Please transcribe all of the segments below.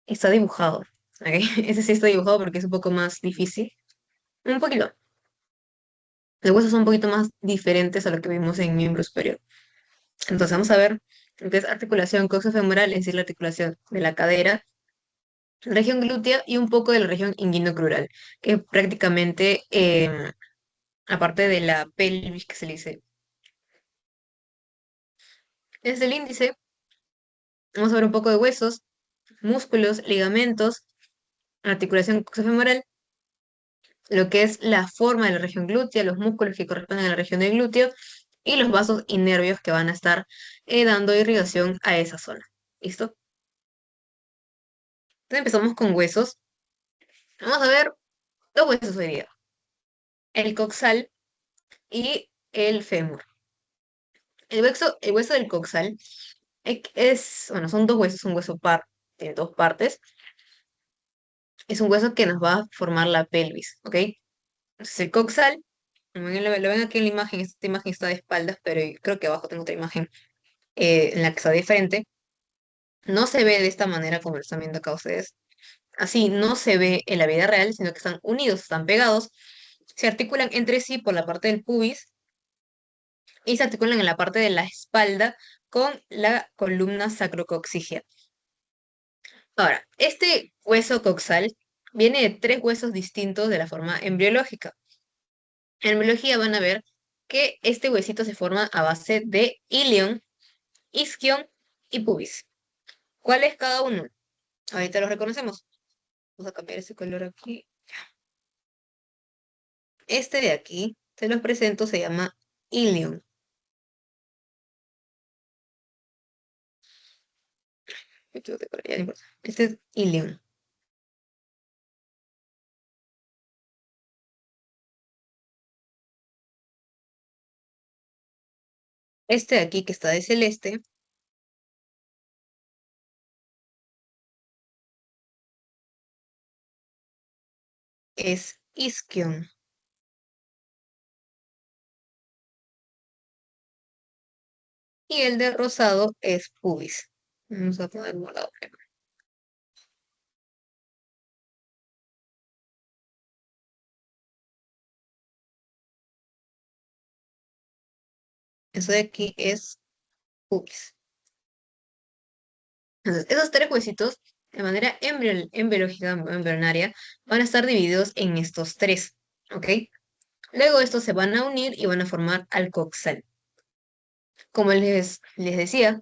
está dibujado. ¿Ok? Ese sí está dibujado porque es un poco más difícil. Un poquito. Los huesos son un poquito más diferentes a lo que vimos en miembro superior. Entonces vamos a ver lo que es articulación coxofemoral, es decir, la articulación de la cadera, región glútea y un poco de la región inguinocrural, que prácticamente, aparte de la pelvis que se le dice, desde el índice, vamos a ver un poco de huesos, músculos, ligamentos, articulación coxofemoral, lo que es la forma de la región glútea, los músculos que corresponden a la región del glúteo y los vasos y nervios que van a estar dando irrigación a esa zona. ¿Listo? Entonces empezamos con huesos. Vamos a ver dos huesos hoy día. El coxal y el fémur. El hueso del coxal bueno, son dos huesos, un hueso par, tiene dos partes. Es un hueso que nos va a formar la pelvis, ¿ok? Entonces el coxal, lo ven aquí en la imagen, esta imagen está de espaldas, pero creo que abajo tengo otra imagen en la que está de frente. No se ve de esta manera como lo están viendo acá ustedes. Así no se ve en la vida real, sino que están unidos, están pegados, se articulan entre sí por la parte del pubis y se articulan en la parte de la espalda con la columna sacrocoxígea. Ahora, este hueso coxal viene de tres huesos distintos de la forma embriológica. En embriología van a ver que este huesito se forma a base de ilion, isquion y pubis. ¿Cuál es cada uno? Ahorita los reconocemos. Vamos a cambiar ese color aquí. Este de aquí, se los presento, se llama ilion. Me equivoqué por allá, no importa. Este es ilion. Este de aquí que está de celeste es isquion. Y el de rosado es pubis. Vamos a poner morado primero. Eso de aquí es pubis. Entonces, esos tres huesitos, de manera embriológica o embrionaria, van a estar divididos en estos tres, ¿ok? Luego estos se van a unir y van a formar al coxal. Como les decía,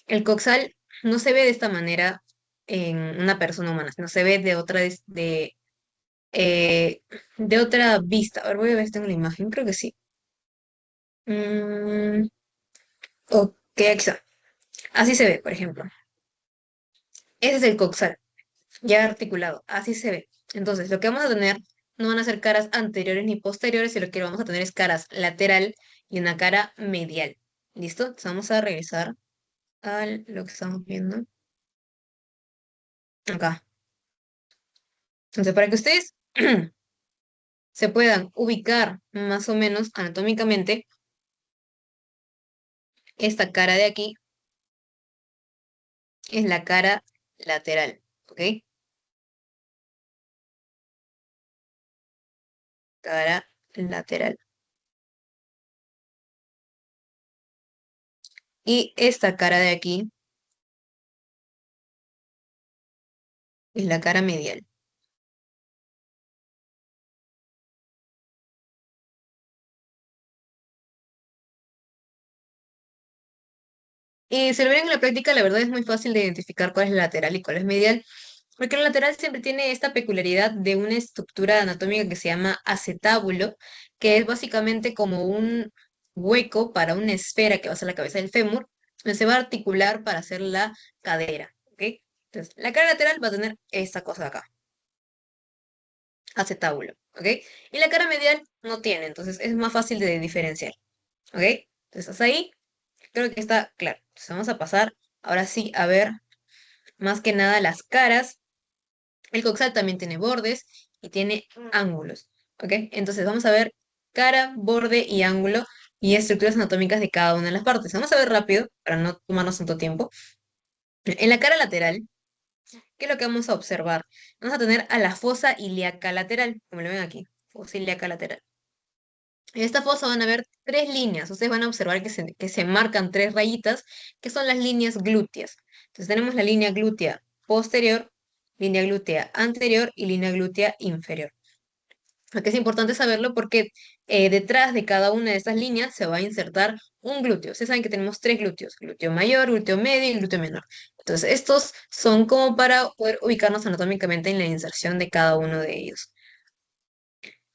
el coxal no se ve de esta manera en una persona humana, no se ve eh, de otra vista. A ver, voy a ver si tengo la imagen, creo que sí. Mm, ok, aquí está. Así se ve, por ejemplo. Ese es el coxal, ya articulado, así se ve. Entonces, lo que vamos a tener no van a ser caras anteriores ni posteriores, sino que lo vamos a tener es caras lateral y una cara medial. ¿Listo? Entonces vamos a regresar a lo que estamos viendo acá. Entonces, para que ustedes se puedan ubicar más o menos anatómicamente, esta cara de aquí es la cara lateral, ¿ok? Cara lateral. Y esta cara de aquí es la cara medial. Y si lo ven en la práctica, la verdad es muy fácil de identificar cuál es la lateral y cuál es medial, porque la lateral siempre tiene esta peculiaridad de una estructura anatómica que se llama acetábulo, que es básicamente como un hueco para una esfera que va a ser la cabeza del fémur, donde se va a articular para hacer la cadera, ¿ok? Entonces, la cara lateral va a tener esta cosa de acá, acetábulo, ¿ok? Y la cara medial no tiene, entonces es más fácil de diferenciar, ¿ok? Entonces, hasta ahí creo que está claro. Entonces, vamos a pasar ahora sí a ver más que nada las caras. El coxal también tiene bordes y tiene ángulos, ¿ok? Entonces vamos a ver cara, borde y ángulo y estructuras anatómicas de cada una de las partes. Vamos a ver rápido para no tomarnos tanto tiempo. En la cara lateral ¿Qué es lo que vamos a observar? Vamos a tener a la fosa ilíaca lateral, como lo ven aquí, fosa ilíaca lateral. En esta fosa van a ver tres líneas. Ustedes van a observar que se marcan tres rayitas, que son las líneas glúteas. Entonces tenemos la línea glútea posterior, línea glútea anterior y línea glútea inferior. Aquí es importante saberlo porque detrás de cada una de estas líneas se va a insertar un glúteo. Ustedes saben que tenemos tres glúteos, glúteo mayor, glúteo medio y glúteo menor. Entonces estos son como para poder ubicarnos anatómicamente en la inserción de cada uno de ellos.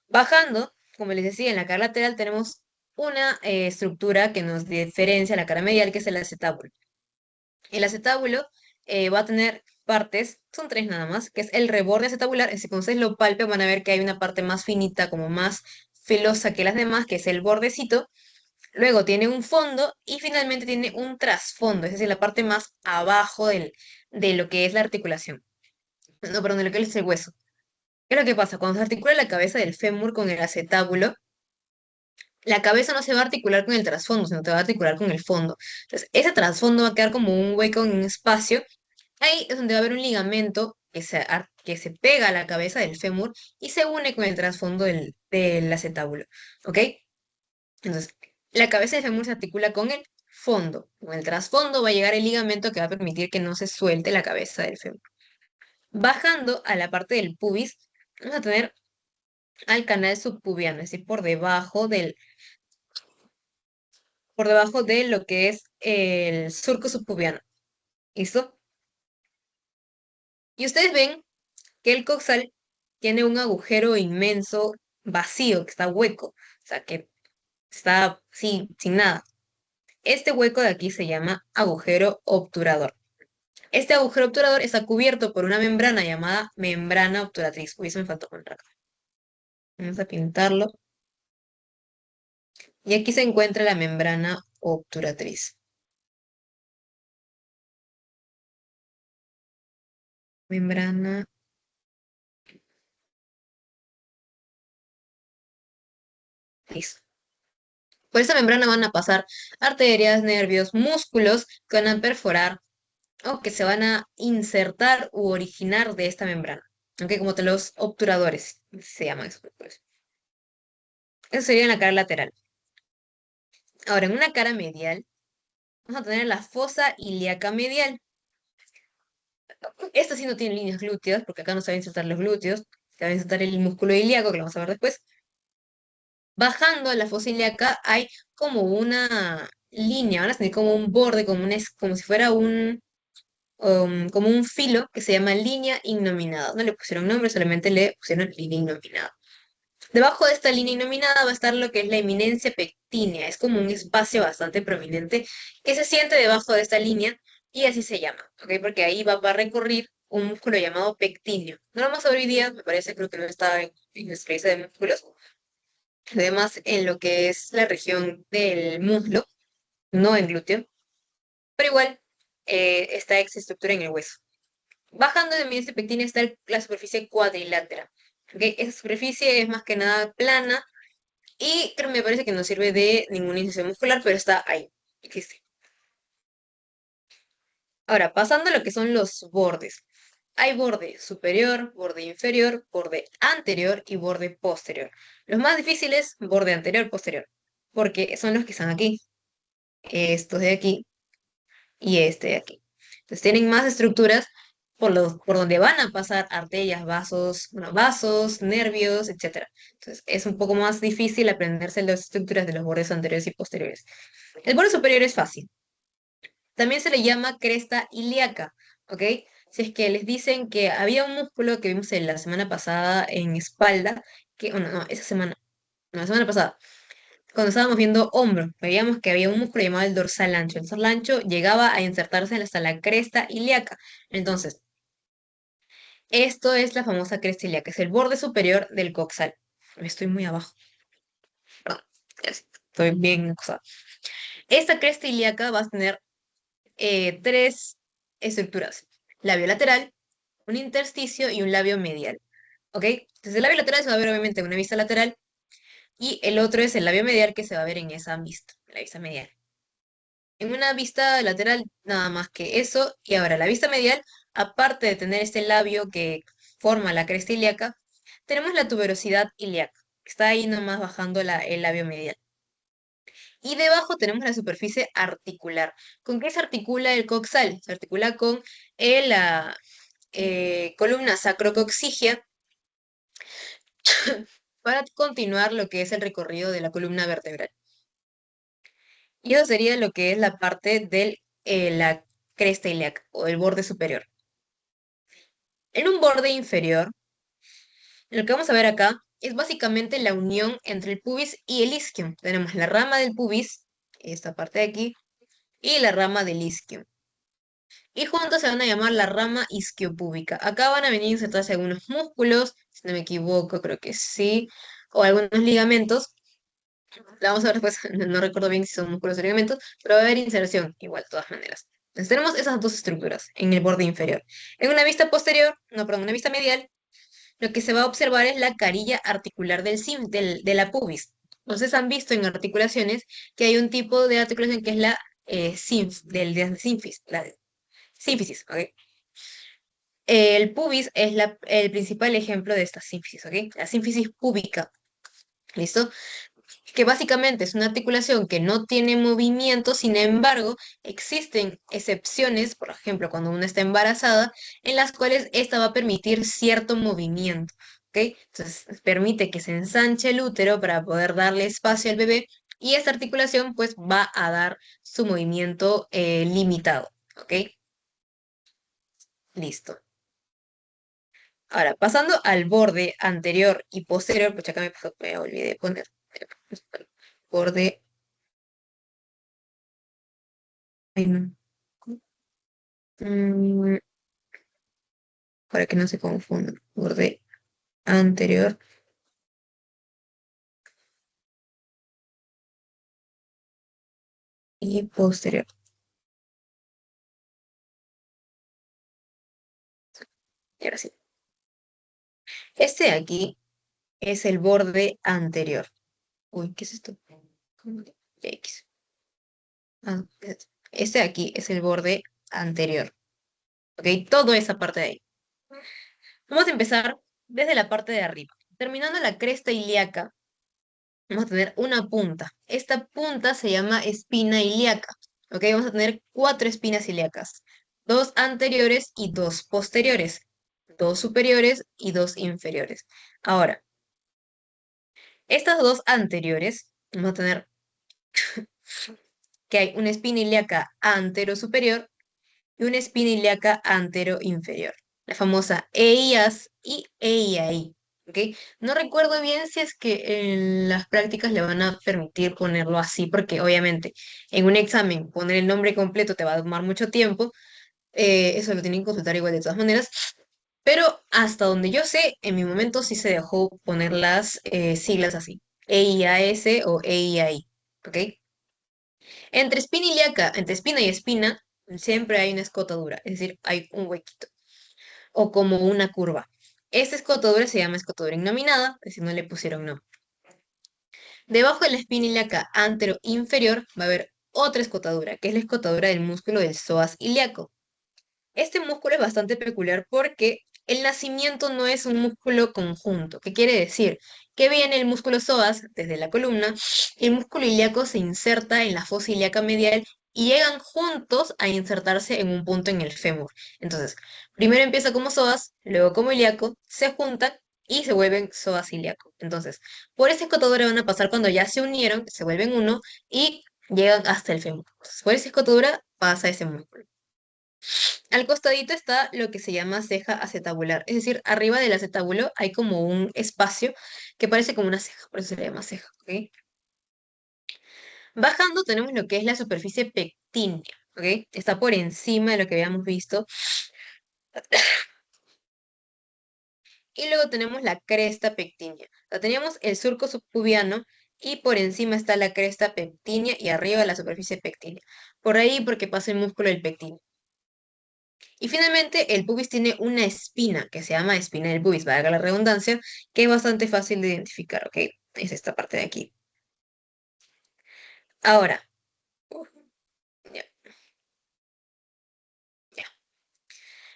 Bajando, como les decía, en la cara lateral tenemos una estructura que nos diferencia la cara medial, que es el acetábulo. El acetábulo va a tener partes, son tres nada más, que es el reborde acetabular. Es decir, cuando ustedes lo palpen van a ver que hay una parte más finita, como más filosa que las demás, que es el bordecito. Luego tiene un fondo y finalmente tiene un trasfondo, es decir, la parte más abajo de lo que es la articulación. No, perdón, de lo que es el hueso. ¿Qué es lo que pasa? Cuando se articula la cabeza del fémur con el acetábulo, la cabeza no se va a articular con el trasfondo, sino te va a articular con el fondo. Entonces, ese trasfondo va a quedar como un hueco en un espacio. Ahí es donde va a haber un ligamento que se pega a la cabeza del fémur y se une con el trasfondo del acetábulo. ¿Ok? Entonces, la cabeza del fémur se articula con el fondo. Con el trasfondo va a llegar el ligamento que va a permitir que no se suelte la cabeza del fémur. Bajando a la parte del pubis, vamos a tener al canal subpubiano, es decir, por debajo de lo que es el surco subpubiano. ¿Listo? Y ustedes ven que el coxal tiene un agujero inmenso vacío, que está hueco, o sea, que está sin nada. Este hueco de aquí se llama agujero obturador. Este agujero obturador está cubierto por una membrana llamada membrana obturatriz. Uy, eso me faltó poner acá. Vamos a pintarlo. Y aquí se encuentra la membrana obturatriz. Membrana. Listo. Por esta membrana van a pasar arterias, nervios, músculos que van a perforar o que se van a insertar u originar de esta membrana. Aunque como te los obturadores se llaman esos obturadores. Eso sería en la cara lateral. Ahora, en una cara medial, vamos a tener la fosa ilíaca medial. Esta sí no tiene líneas glúteas, porque acá no se va a insertar los glúteos, se va a insertar el músculo ilíaco, que lo vamos a ver después. Bajando a la fosa ilíaca hay como una línea, van a tener como un borde, como si fuera como un filo que se llama línea innominada. No le pusieron nombre, solamente le pusieron línea innominada. Debajo de esta línea innominada va a estar lo que es la eminencia pectínea. Es como un espacio bastante prominente que se siente debajo de esta línea y así se llama, ¿ok? Porque ahí va a recorrer un músculo llamado pectíneo. No lo vamos a ver hoy día, me parece, creo que no está en nuestra lista de músculos. Además, en lo que es la región del muslo, no en glúteo, pero igual está esta estructura en el hueso. Bajando de eminencia pectínea está la superficie cuadrilátera. ¿Ok? Esa superficie es más que nada plana y creo me parece que no sirve de ninguna inserción muscular, pero está ahí. Existe. Ahora, pasando a lo que son los bordes. Hay borde superior, borde inferior, borde anterior y borde posterior. Los más difíciles, borde anterior, posterior, porque son los que están aquí. Estos de aquí y este de aquí. Entonces tienen más estructuras por donde van a pasar arterias, vasos, bueno, vasos, nervios, etcétera. Entonces es un poco más difícil aprenderse las estructuras de los bordes anteriores y posteriores. El borde superior es fácil. También se le llama cresta ilíaca, ¿ok? Si es que les dicen que había un músculo que vimos en la semana pasada en espalda, que, bueno, no, esa semana, no, la semana pasada, cuando estábamos viendo hombro, veíamos que había un músculo llamado el dorsal ancho. El dorsal ancho llegaba a insertarse hasta la cresta ilíaca. Entonces, esto es la famosa cresta ilíaca, es el borde superior del coxal. Estoy muy abajo. No, ya sí, estoy bien acosada. Esta cresta ilíaca va a tener tres estructuras: labio lateral, un intersticio y un labio medial. ¿Ok? Entonces, el labio lateral se va a ver obviamente en una vista lateral y el otro es el labio medial que se va a ver en esa vista, la vista medial. En una vista lateral, nada más que eso. Y ahora, la vista medial aparte de tener este labio que forma la cresta ilíaca, tenemos la tuberosidad ilíaca, que está ahí nomás bajando el labio medial. Y debajo tenemos la superficie articular. ¿Con qué se articula el coxal? Se articula con la columna sacrocoxigia para continuar lo que es el recorrido de la columna vertebral. Y eso sería lo que es la parte de la cresta ilíaca o el borde superior. En un borde inferior, lo que vamos a ver acá es básicamente la unión entre el pubis y el isquion. Tenemos la rama del pubis, esta parte de aquí, y la rama del isquion. Y juntos se van a llamar la rama isquiopúbica. Acá van a venir a insertarse algunos músculos, si no me equivoco, creo que sí, o algunos ligamentos. La vamos a ver después, no recuerdo bien si son músculos o ligamentos, pero va a haber inserción, igual, de todas maneras. Entonces tenemos esas dos estructuras en el borde inferior. En una vista posterior, no, perdón, una vista medial, lo que se va a observar es la carilla articular de la pubis. Entonces han visto en articulaciones que hay un tipo de articulación que es la de sínfisis, la sínfisis, ¿ok? El pubis es el principal ejemplo de esta sínfisis, ¿ok? La sínfisis púbica, ¿listo? Que básicamente es una articulación que no tiene movimiento, sin embargo, existen excepciones, por ejemplo, cuando una está embarazada, en las cuales esta va a permitir cierto movimiento, ¿ok? Entonces, permite que se ensanche el útero para poder darle espacio al bebé y esta articulación pues va a dar su movimiento limitado, ¿ok? Listo. Ahora, pasando al borde anterior y posterior, pues acá me olvidé de poner borde, ay no, mm, para que no se confunda, borde anterior y posterior. Y ahora sí. Este de aquí es el borde anterior. Uy, ¿qué es esto? ¿Cómo que X? Ah, este de aquí es el borde anterior. ¿Ok? Toda esa parte de ahí. Vamos a empezar desde la parte de arriba. Terminando la cresta ilíaca, vamos a tener una punta. Esta punta se llama espina ilíaca. ¿Ok? Vamos a tener cuatro espinas ilíacas. Dos anteriores y dos posteriores. Dos superiores y dos inferiores. Ahora, estas dos anteriores, vamos a tener que hay una espina ilíaca antero-superior y una espina ilíaca antero-inferior. La famosa EIAS y EIAI. ¿Ok? No recuerdo bien si es que en las prácticas le van a permitir ponerlo así, porque obviamente en un examen poner el nombre completo te va a tomar mucho tiempo. Eso lo tienen que consultar igual de todas maneras. Pero hasta donde yo sé, en mi momento sí se dejó poner las siglas así. EIAS o EIAI. ¿Ok? Entre espina y espina, siempre hay una escotadura, es decir, hay un huequito, o como una curva. Esta escotadura se llama escotadura innominada, es decir, no le pusieron nombre. Debajo de la espina ilíaca antero-inferior va a haber otra escotadura, que es la escotadura del músculo del psoas ilíaco. Este músculo es bastante peculiar porque el nacimiento no es un músculo conjunto. ¿Qué quiere decir? Que viene el músculo psoas desde la columna, y el músculo ilíaco se inserta en la fosa ilíaca medial y llegan juntos a insertarse en un punto en el fémur. Entonces, primero empieza como psoas, luego como ilíaco, se juntan y se vuelven psoas ilíaco. Entonces, por esa escotadura van a pasar cuando ya se unieron, se vuelven uno y llegan hasta el fémur. Entonces, por esa escotadura pasa ese músculo. Al costadito está lo que se llama ceja acetabular, es decir, arriba del acetábulo hay como un espacio que parece como una ceja, por eso se le llama ceja, ¿ok? Bajando tenemos lo que es la superficie pectínea, ¿ok? Está por encima de lo que habíamos visto. Y luego tenemos la cresta pectínea. Teníamos el surco subpubiano y por encima está la cresta pectínea y arriba la superficie pectínea. Por ahí porque pasa el músculo del pectíneo. Y finalmente, el pubis tiene una espina que se llama espina del pubis, valga la redundancia, que es bastante fácil de identificar, ¿ok? Es esta parte de aquí. Ahora, ya, ya.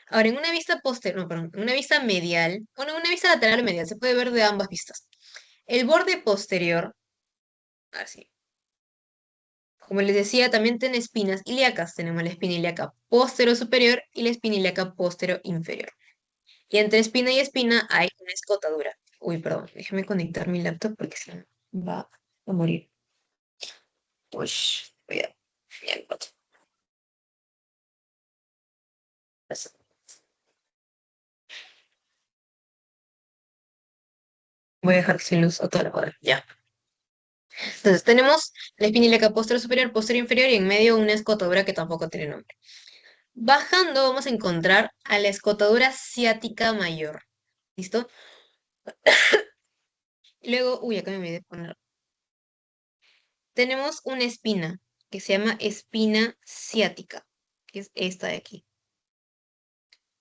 Ahora, en una vista posterior, no, perdón, en una vista medial, bueno, en una vista lateral o medial, se puede ver de ambas vistas. El borde posterior, así, como les decía, también tiene espinas ilíacas. Tenemos la espina ilíaca posterior superior y la espina ilíaca posterior inferior. Y entre espina y espina hay una escotadura. Uy, perdón, déjame conectar mi laptop porque se va a morir. Uy, voy a... ya encontré. Voy a dejar sin luz a toda la cuadra. Ya. Entonces tenemos la espina ilíaca posterior inferior y en medio una escotadura que tampoco tiene nombre. Bajando vamos a encontrar a la escotadura ciática mayor. ¿Listo? Y luego, uy, acá me olvidé de poner. Tenemos una espina que se llama espina ciática, que es esta de aquí.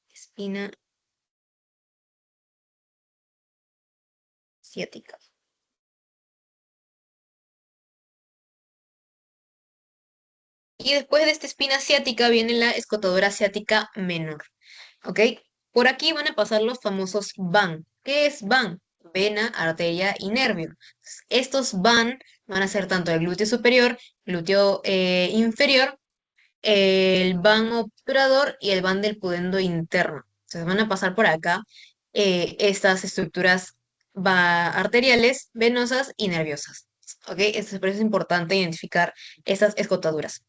Espina ciática. Y después de esta espina ciática viene la escotadura ciática menor. ¿Ok? Por aquí van a pasar los famosos van. ¿Qué es van? Vena, arteria y nervio. Estos van a ser tanto el glúteo superior, glúteo inferior, el van obturador y el van del pudendo interno. Entonces van a pasar por acá estas estructuras arteriales, venosas y nerviosas. ¿Ok? Por eso es importante identificar estas escotaduras.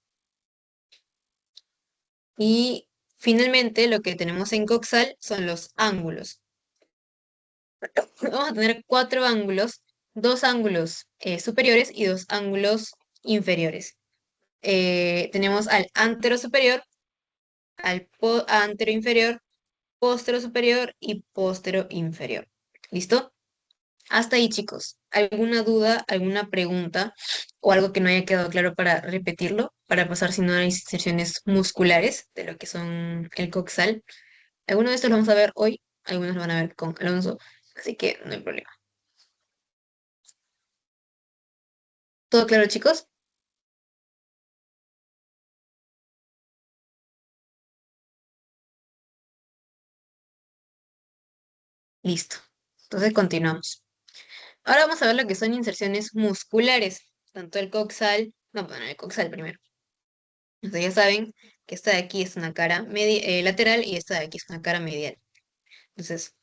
Y finalmente lo que tenemos en coxal son los ángulos. Vamos a tener cuatro ángulos, dos ángulos superiores y dos ángulos inferiores. Tenemos al antero superior, al antero inferior, póstero superior y póstero inferior. ¿Listo? Hasta ahí, chicos. ¿Alguna duda, alguna pregunta o algo que no haya quedado claro para repetirlo? Para pasar si no hay inserciones musculares de lo que son el coxal. Algunos de estos los vamos a ver hoy, algunos lo van a ver con Alonso, así que no hay problema. ¿Todo claro, chicos? Listo. Entonces continuamos. Ahora vamos a ver lo que son inserciones musculares, tanto el coxal, no, bueno, el coxal primero. Entonces ya saben que esta de aquí es una cara lateral y esta de aquí es una cara medial. Entonces,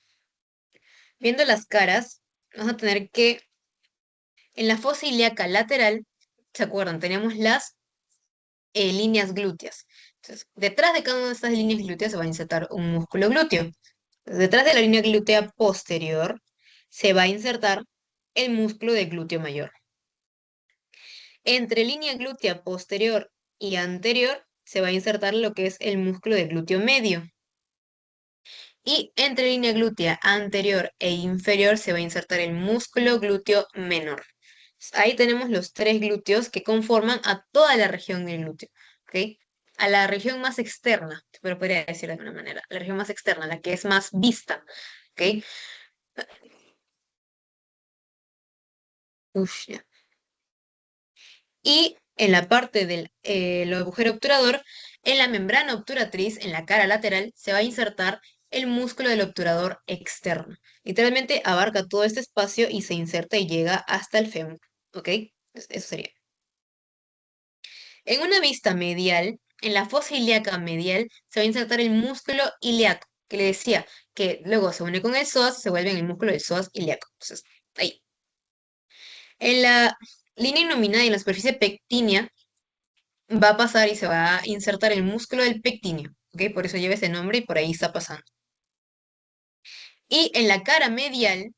viendo las caras, vamos a tener que en la fosa ilíaca lateral, ¿se acuerdan? Tenemos las líneas glúteas. Entonces, detrás de cada una de estas líneas glúteas se va a insertar un músculo glúteo. Entonces, detrás de la línea glútea posterior se va a insertar el músculo de glúteo mayor. Entre línea glútea posterior y anterior se va a insertar lo que es el músculo de glúteo medio. Y entre línea glútea anterior e inferior se va a insertar el músculo glúteo menor. Ahí tenemos los tres glúteos que conforman a toda la región del glúteo, ¿ok? A la región más externa, pero podría decir de alguna manera, la región más externa, la que es más vista, ¿ok? Uf, ya. Y en la parte del agujero obturador, en la membrana obturatriz, en la cara lateral, se va a insertar el músculo del obturador externo. Literalmente abarca todo este espacio y se inserta y llega hasta el fémur, ¿ok? Eso sería. En una vista medial, en la fosa ilíaca medial, se va a insertar el músculo ilíaco, que le decía que luego se une con el psoas, se vuelve en el músculo del psoas ilíaco. Entonces, ahí. En la línea innominada y en la superficie pectínea va a pasar y se va a insertar el músculo del pectíneo, ¿ok? Por eso lleva ese nombre y por ahí está pasando. Y en la cara medial,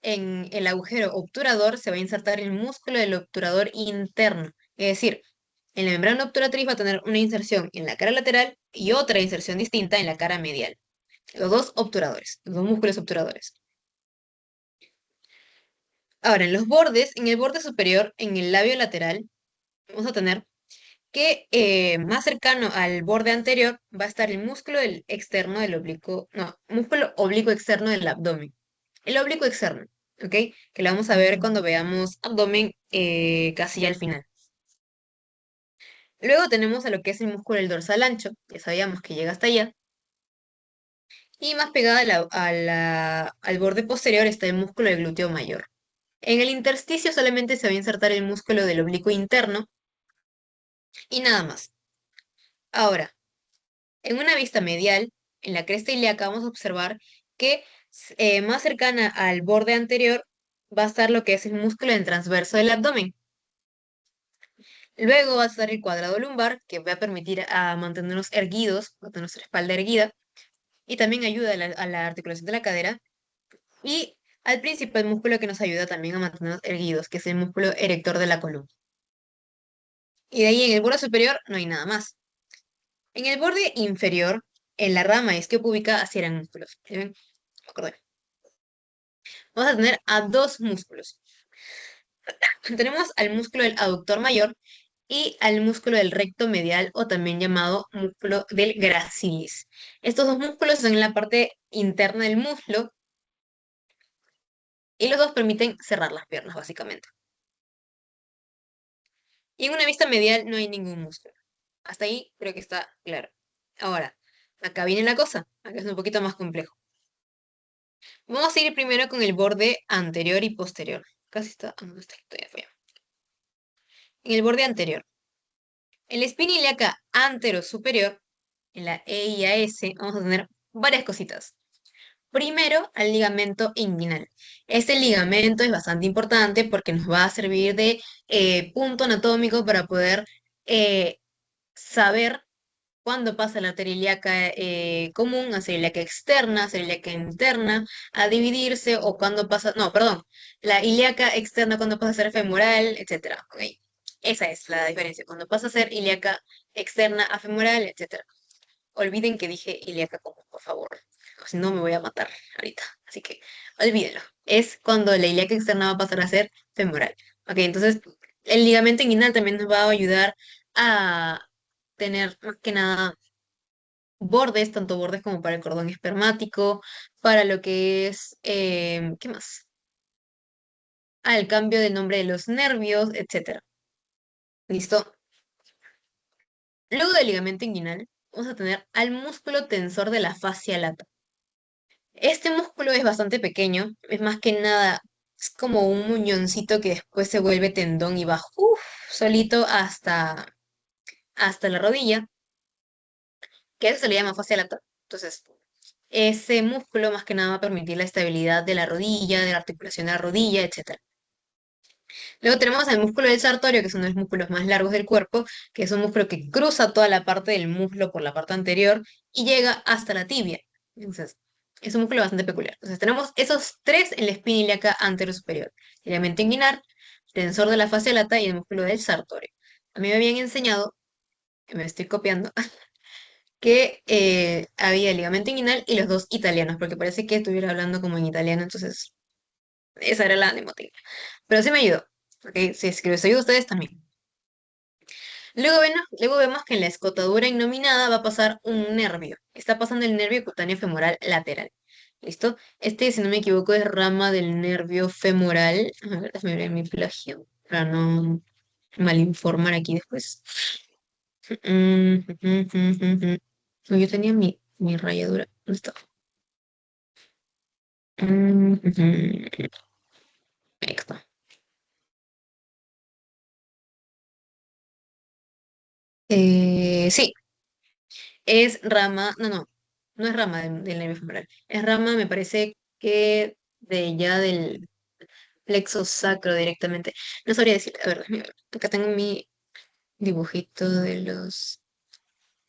en el agujero obturador, se va a insertar el músculo del obturador interno. Es decir, en la membrana obturatriz va a tener una inserción en la cara lateral y otra inserción distinta en la cara medial. Los dos obturadores, los dos músculos obturadores. Ahora, en los bordes, en el borde superior, en el labio lateral, vamos a tener que más cercano al borde anterior va a estar el músculo externo del oblicuo, no, músculo oblicuo externo del abdomen. El oblicuo externo, ¿ok? Que lo vamos a ver cuando veamos abdomen casi al final. Luego tenemos a lo que es el músculo del dorsal ancho, ya sabíamos que llega hasta allá. Y más pegada al borde posterior está el músculo del glúteo mayor. En el intersticio solamente se va a insertar el músculo del oblicuo interno y nada más. Ahora, en una vista medial, en la cresta ilíaca vamos a observar que más cercana al borde anterior va a estar lo que es el músculo del transverso del abdomen. Luego va a estar el cuadrado lumbar, que va a permitir a mantenernos erguidos, mantener nuestra espalda erguida, y también ayuda a la articulación de la cadera. Y al principal músculo que nos ayuda también a mantenernos erguidos, que es el músculo erector de la columna. Y de ahí en el borde superior no hay nada más. En el borde inferior, en la rama isquiopúbica, así eran músculos. ¿Sí ven? Me acordé. Vamos a tener a dos músculos. Tenemos al músculo del aductor mayor y al músculo del recto medial o también llamado músculo del gracilis. Estos dos músculos están en la parte interna del muslo y los dos permiten cerrar las piernas, básicamente. Y en una vista medial no hay ningún músculo. Hasta ahí creo que está claro. Ahora, acá viene la cosa. Acá es un poquito más complejo. Vamos a ir primero con el borde anterior y posterior. Casi está. No está, todavía fue. En el borde anterior. En la espina ilíaca antero-superior, en la EIAS, vamos a tener varias cositas. Primero, al ligamento inguinal. Este ligamento es bastante importante porque nos va a servir de punto anatómico para poder eh, saber cuándo pasa la arteria ilíaca común a arteria ilíaca externa, arteria ilíaca interna, a dividirse, o cuándo pasa, no, perdón, la ilíaca externa cuando pasa a ser femoral, etcétera. ¿Ok? Esa es la diferencia, cuando pasa a ser ilíaca externa a femoral, etcétera. Olviden que dije ilíaca común, por favor, o si no me voy a matar ahorita, así que olvídenlo. Es cuando la ilíaca externa va a pasar a ser femoral. Ok, entonces el ligamento inguinal también nos va a ayudar a tener más que nada bordes, tanto bordes como para el cordón espermático, para lo que es, ¿qué más? El cambio del nombre de los nervios, etcétera. ¿Listo? Luego del ligamento inguinal, vamos a tener al músculo tensor de la fascia lata. Este músculo es bastante pequeño, es más que nada, es como un muñoncito que después se vuelve tendón y va solito hasta la rodilla, que eso se le llama fascia lata. Entonces, ese músculo más que nada va a permitir la estabilidad de la rodilla, de la articulación de la rodilla, etcétera. Luego tenemos el músculo del sartorio, que es uno de los músculos más largos del cuerpo, que es un músculo que cruza toda la parte del muslo por la parte anterior y llega hasta la tibia. Entonces, es un músculo bastante peculiar. Entonces, tenemos esos tres en la espina ilíaca anterosuperior: ligamento inguinal, tensor de la fascia lata y el músculo del sartorio. A mí me habían enseñado, me estoy copiando, que había ligamento inguinal y los dos italianos, porque parece que estuviera hablando como en italiano, entonces esa era la mnemotécnica. Pero sí me ayudó, porque si es que les ayuda a ustedes también. Luego vemos que en la escotadura innominada va a pasar un nervio. Está pasando el nervio cutáneo femoral lateral. ¿Listo? Este, si no me equivoco, es rama del nervio femoral. A ver, déjame ver mi plagio para no malinformar aquí después. No, yo tenía mi rayadura. ¿Dónde está? Ahí está. Sí, es rama, no es rama del nervio femoral, es rama, me parece que de ya del plexo sacro directamente. No sabría decir, a ver, déjame ver. Acá tengo mi dibujito de los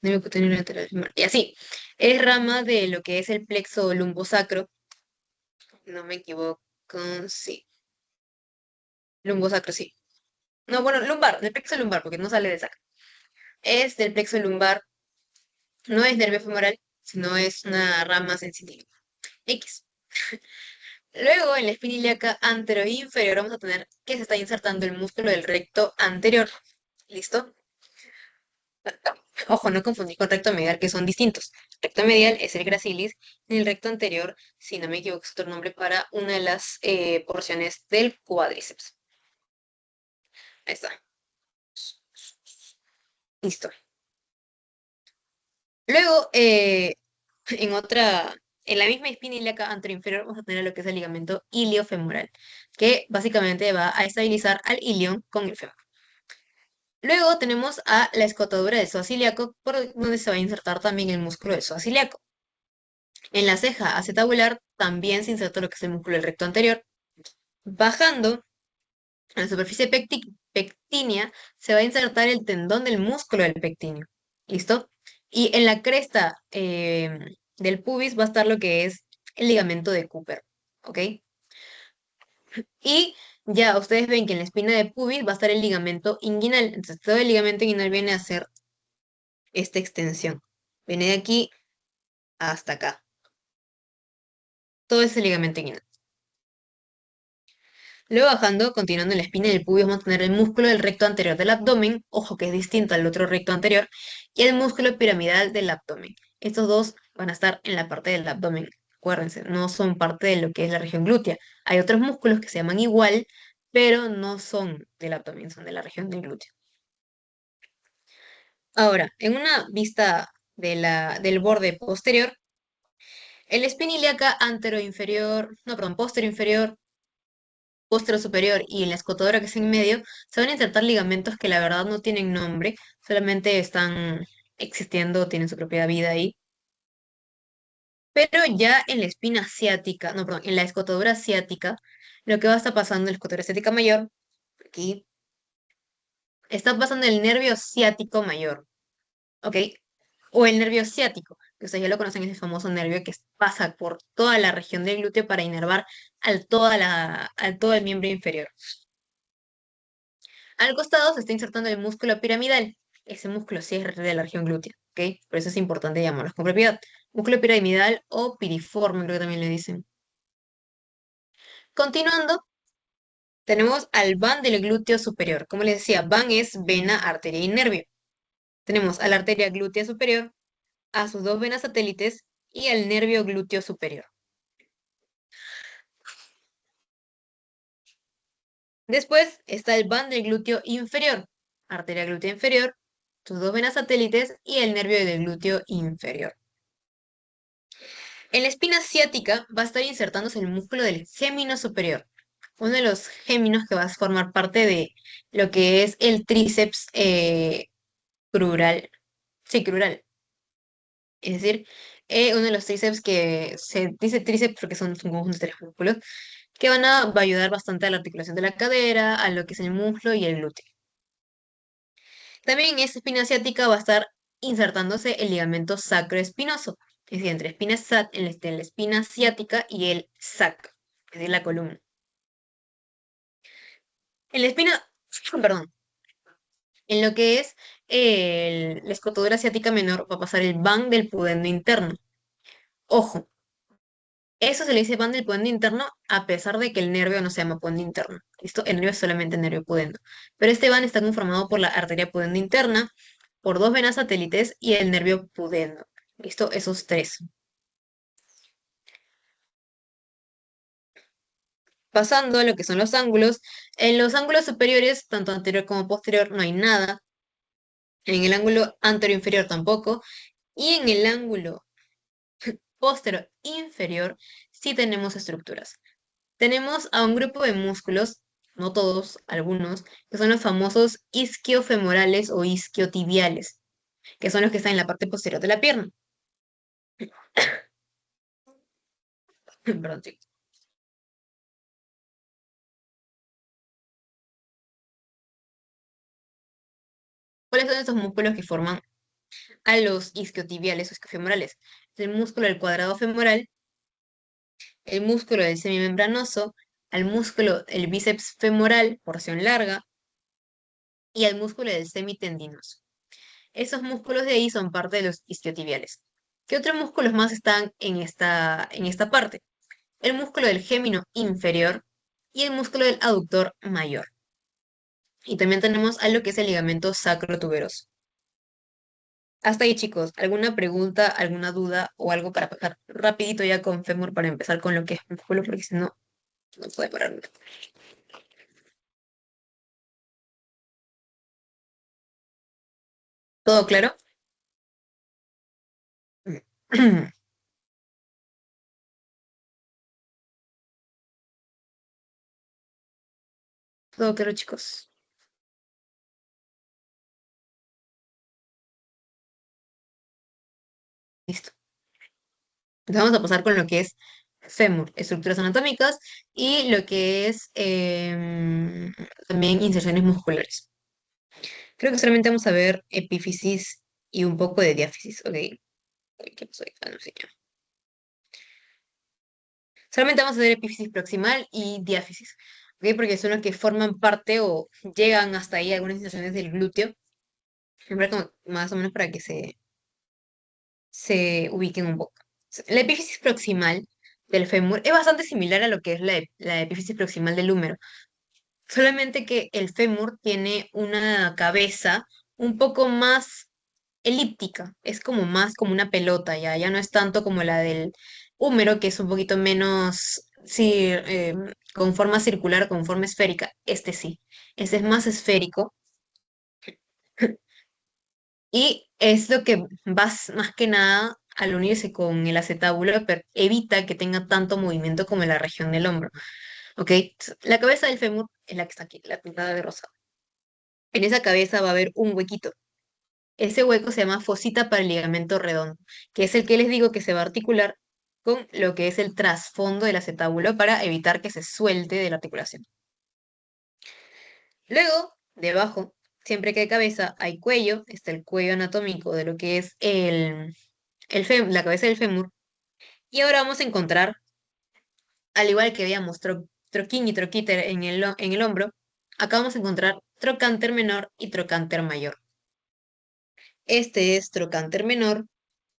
nervio cutáneo lateral femoral. Y así, es rama de lo que es el plexo lumbosacro, no me equivoco, sí, lumbosacro, sí. No, bueno, lumbar, del plexo lumbar, porque no sale de sacro. Es del plexo lumbar, no es nervio femoral, sino es una rama sensitiva. X. Luego, en la espina ilíaca antero e inferior, vamos a tener que se está insertando el músculo del recto anterior. ¿Listo? Ojo, no confundir con recto medial, que son distintos. Recto medial es el gracilis, y el recto anterior, si no me equivoco, es otro nombre para una de las porciones del cuádriceps. Ahí está. Listo. Luego, en otra. En la misma espina ilíaca anteroinferior vamos a tener lo que es el ligamento iliofemoral, que básicamente va a estabilizar al ilion con el fémur. Luego tenemos a la escotadura del psoas ilíaco, por donde se va a insertar también el músculo del psoas ilíaco. En la ceja acetabular también se inserta lo que es el músculo del recto anterior. Bajando a la superficie pectínea se va a insertar el tendón del músculo del pectíneo. ¿Listo? Y en la cresta del pubis va a estar lo que es el ligamento de Cooper. ¿Ok? Y ya ustedes ven que en la espina de pubis va a estar el ligamento inguinal. Entonces todo el ligamento inguinal viene a ser esta extensión. Viene de aquí hasta acá. Todo ese ligamento inguinal. Luego bajando, continuando en la espina del pubis, vamos a tener el músculo del recto anterior del abdomen, ojo que es distinto al otro recto anterior, y el músculo piramidal del abdomen. Estos dos van a estar en la parte del abdomen. Acuérdense, no son parte de lo que es la región glútea. Hay otros músculos que se llaman igual, pero no son del abdomen, son de la región del glúteo. Ahora, en una vista del borde posterior, el espina ilíaca anteroinferior, no, perdón, posterior posterior superior y en la escotadora que es en medio, se van a insertar ligamentos que la verdad no tienen nombre, solamente están existiendo, tienen su propia vida ahí. Pero ya en la espina asiática, no, perdón, en la escotadura asiática, lo que va a estar pasando en la escotadura asiática mayor, aquí, está pasando el nervio ciático mayor, ¿ok? O el nervio ciático, que ustedes ya lo conocen, es el famoso nervio que pasa por toda la región del glúteo para inervar al todo el miembro inferior. Al costado se está insertando el músculo piramidal. Ese músculo sí es de la región glútea, ¿ok? Por eso es importante llamarlos con propiedad. Músculo piramidal o piriforme, creo que también le dicen. Continuando, tenemos al van del glúteo superior. Como les decía, van es vena, arteria y nervio. Tenemos a la arteria glútea superior, a sus dos venas satélites y al nervio glúteo superior. Después está el van del glúteo inferior, arteria glútea inferior, sus dos venas satélites y el nervio del glúteo inferior. En la espina ciática va a estar insertándose el músculo del gémino superior, uno de los géminos que va a formar parte de lo que es el tríceps crural. Sí, crural. Es decir, uno de los tríceps que se dice tríceps porque son un conjunto de tres músculos que va a ayudar bastante a la articulación de la cadera, a lo que es el muslo y el glúteo. También en esta espina ciática va a estar insertándose el ligamento sacroespinoso, es decir, entre la espina ciática y el sacro, es decir, la columna. En la espina, perdón, en lo que es la escotadura ciática menor va a pasar el van del pudendo interno. Ojo, eso se le dice van del pudendo interno a pesar de que el nervio no se llama pudendo interno. ¿Listo? El nervio es solamente el nervio pudendo. Pero este van está conformado por la arteria pudendo interna, por dos venas satélites y el nervio pudendo. ¿Listo? Esos tres. Pasando a lo que son los ángulos. En los ángulos superiores, tanto anterior como posterior, no hay nada. En el ángulo anterior inferior tampoco. Y en el ángulo posterior inferior sí tenemos estructuras. Tenemos a un grupo de músculos, no todos, algunos, que son los famosos isquiofemorales o isquiotibiales, que son los que están en la parte posterior de la pierna. Perdón, chicos. ¿Cuáles son estos músculos que forman a los isquiotibiales o isquiofemorales? El músculo del cuadrado femoral, el músculo del semimembranoso, al músculo del bíceps femoral, porción larga, y al músculo del semitendinoso. Esos músculos de ahí son parte de los isquiotibiales. ¿Qué otros músculos más están en esta parte? El músculo del gémino inferior y el músculo del aductor mayor. Y también tenemos a lo que es el ligamento sacrotuberoso. Hasta ahí, chicos, ¿alguna pregunta, alguna duda o algo para pasar rapidito ya con fémur para empezar con lo que es músculo? Porque si no, no puede parar. ¿Todo claro? Todo claro, chicos. Listo. Entonces vamos a pasar con lo que es fémur, estructuras anatómicas, y lo que es también inserciones musculares. Creo que solamente vamos a ver epífisis y un poco de diáfisis. Ok. Uy, ¿qué pasó ahí? Ah, no sé ya. Solamente vamos a ver epífisis proximal y diáfisis. ¿Ok? Porque son los que forman parte o llegan hasta ahí algunas inserciones del glúteo. Siempre como más o menos para que se ubiquen un poco. La epífisis proximal del fémur es bastante similar a lo que es la epífisis proximal del húmero, solamente que el fémur tiene una cabeza un poco más elíptica, es como más como una pelota, ya no es tanto como la del húmero, que es un poquito menos, sí, con forma circular, con forma esférica, este sí, este es más esférico. Y es lo que más que nada al unirse con el acetábulo evita que tenga tanto movimiento como en la región del hombro. ¿Ok? La cabeza del fémur es la que está aquí, la pintada de rosa. En esa cabeza va a haber un huequito. Ese hueco se llama fosita para el ligamento redondo, que es el que les digo que se va a articular con lo que es el trasfondo del acetábulo para evitar que se suelte de la articulación. Luego, debajo, siempre que hay cabeza, hay cuello, está el cuello anatómico de lo que es la cabeza del fémur. Y ahora vamos a encontrar, al igual que veíamos troquín y troquíter en el hombro, acá vamos a encontrar trocánter menor y trocánter mayor. Este es trocánter menor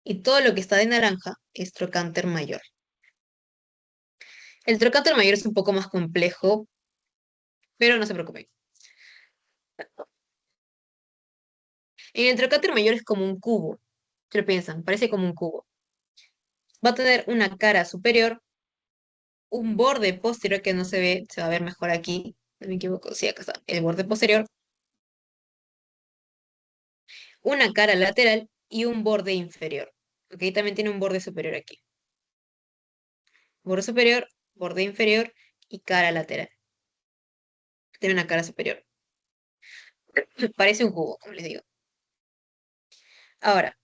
y todo lo que está de naranja es trocánter mayor. El trocánter mayor es un poco más complejo, pero no se preocupen. En el trocánter mayor es como un cubo. ¿Qué lo piensan? Parece como un cubo. Va a tener una cara superior, un borde posterior que no se ve, se va a ver mejor aquí. No me equivoco, sí, acá está. El borde posterior, una cara lateral y un borde inferior. Ok, también tiene un borde superior aquí. Borde superior, borde inferior y cara lateral. Tiene una cara superior. Parece un cubo, como les digo. Ahora,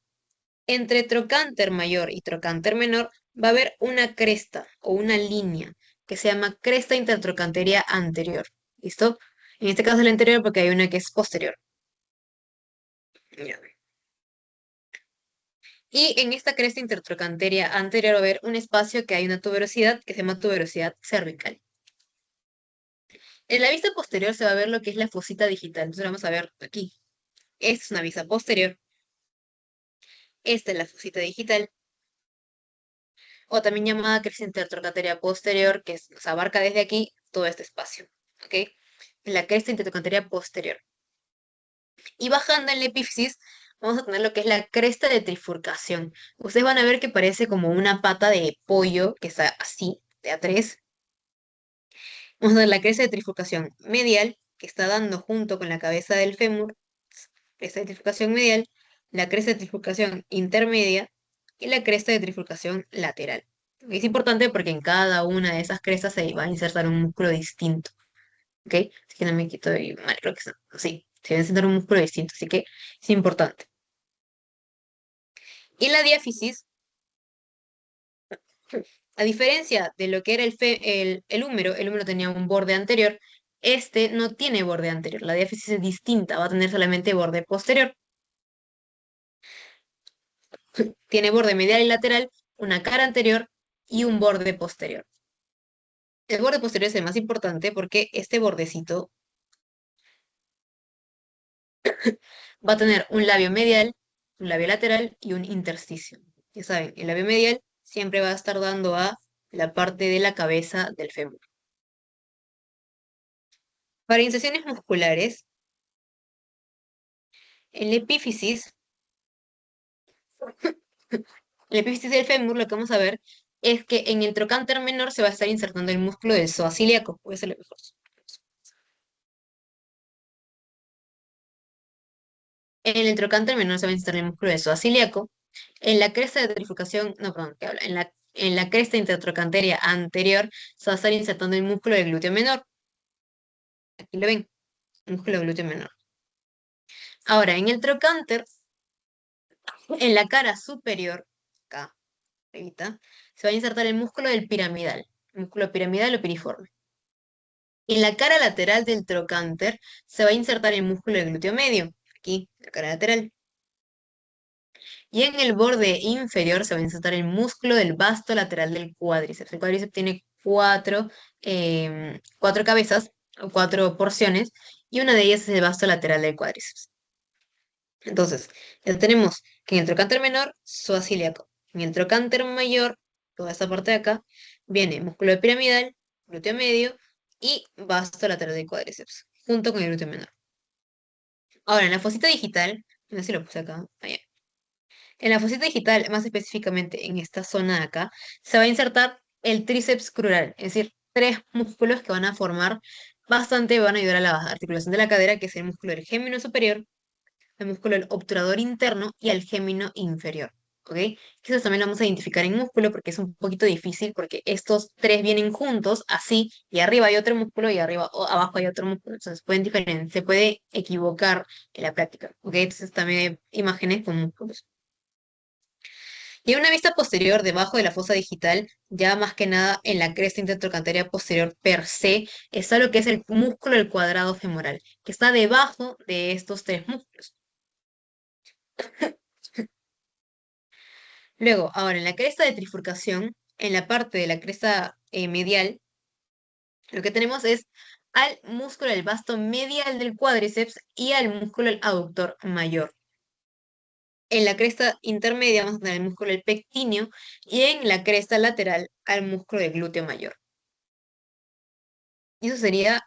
entre trocánter mayor y trocánter menor va a haber una cresta o una línea que se llama cresta intertrocanteria anterior. ¿Listo? En este caso es la anterior porque hay una que es posterior. Ya. Y en esta cresta intertrocanteria anterior va a haber un espacio que hay una tuberosidad que se llama tuberosidad cervical. En la vista posterior se va a ver lo que es la fosita digital. Entonces vamos a ver aquí. Esta es una vista posterior. Esta es la fosita digital, o también llamada cresta intertrocanteria posterior, que se abarca desde aquí todo este espacio. ¿Ok? La cresta intertrocanteria posterior. Y bajando en la epífisis, vamos a tener lo que es la cresta de trifurcación. Ustedes van a ver que parece como una pata de pollo que está así, de a tres. Vamos a tener la cresta de trifurcación medial, que está dando junto con la cabeza del fémur, cresta de trifurcación medial, la cresta de trifurcación intermedia y la cresta de trifurcación lateral. Es importante porque en cada una de esas crestas se va a insertar un músculo distinto, ¿ok? Así que no me quito de mal, creo que sí, se va a insertar un músculo distinto, así que es importante. Y la diáfisis, a diferencia de lo que era el húmero tenía un borde anterior, este no tiene borde anterior, la diáfisis es distinta, va a tener solamente borde posterior. Tiene borde medial y lateral, una cara anterior y un borde posterior. El borde posterior es el más importante porque este bordecito va a tener un labio medial, un labio lateral y un intersticio. Ya saben, el labio medial siempre va a estar dando a la parte de la cabeza del fémur. Para inserciones musculares, en la epífisis, el epífisis del fémur, lo que vamos a ver es que en el trocánter menor se va a estar insertando el músculo del psoas ilíaco. Voy a hacerlo mejor. En el trocánter menor se va a insertar el músculo del psoas ilíaco. En la cresta de trifurcación, no, perdón, ¿qué habla? En la cresta intertrocanteria anterior se va a estar insertando el músculo del glúteo menor. Aquí lo ven, músculo glúteo menor. Ahora, en el trocánter, en la cara superior, acá, arribita, se va a insertar el músculo del piramidal, músculo piramidal o piriforme. En la cara lateral del trocánter se va a insertar el músculo del glúteo medio, aquí, la cara lateral. Y en el borde inferior se va a insertar el músculo del vasto lateral del cuádriceps. El cuádriceps tiene cuatro cabezas o cuatro porciones y una de ellas es el vasto lateral del cuádriceps. Entonces, ya tenemos que en el trocánter menor, psoas ilíaco. En el trocánter mayor, toda esta parte de acá, viene músculo piramidal, glúteo medio y vasto lateral del cuádriceps, junto con el glúteo menor. Ahora, en la fosita digital, no sé si lo puse acá, allá. En la fosita digital, más específicamente en esta zona de acá, se va a insertar el tríceps crural, es decir, tres músculos que van a formar bastante, van a ayudar a la articulación de la cadera, que es el músculo del gémino superior, el músculo del obturador interno y el gémino inferior. ¿Ok? Eso también lo vamos a identificar en músculo porque es un poquito difícil porque estos tres vienen juntos, así, y arriba hay otro músculo y arriba o abajo hay otro músculo. Entonces se puede equivocar en la práctica. ¿Ok? Entonces también hay imágenes con músculos. Y una vista posterior debajo de la fosa digital, ya más que nada en la cresta intertrocantera posterior per se, está lo que es el músculo del cuadrado femoral, que está debajo de estos tres músculos. Luego, ahora en la cresta de trifurcación, en la parte de la cresta medial, lo que tenemos es al músculo del vasto medial del cuádriceps y al músculo del aductor mayor. En la cresta intermedia vamos a tener el músculo del pectíneo y en la cresta lateral al músculo del glúteo mayor. Y eso sería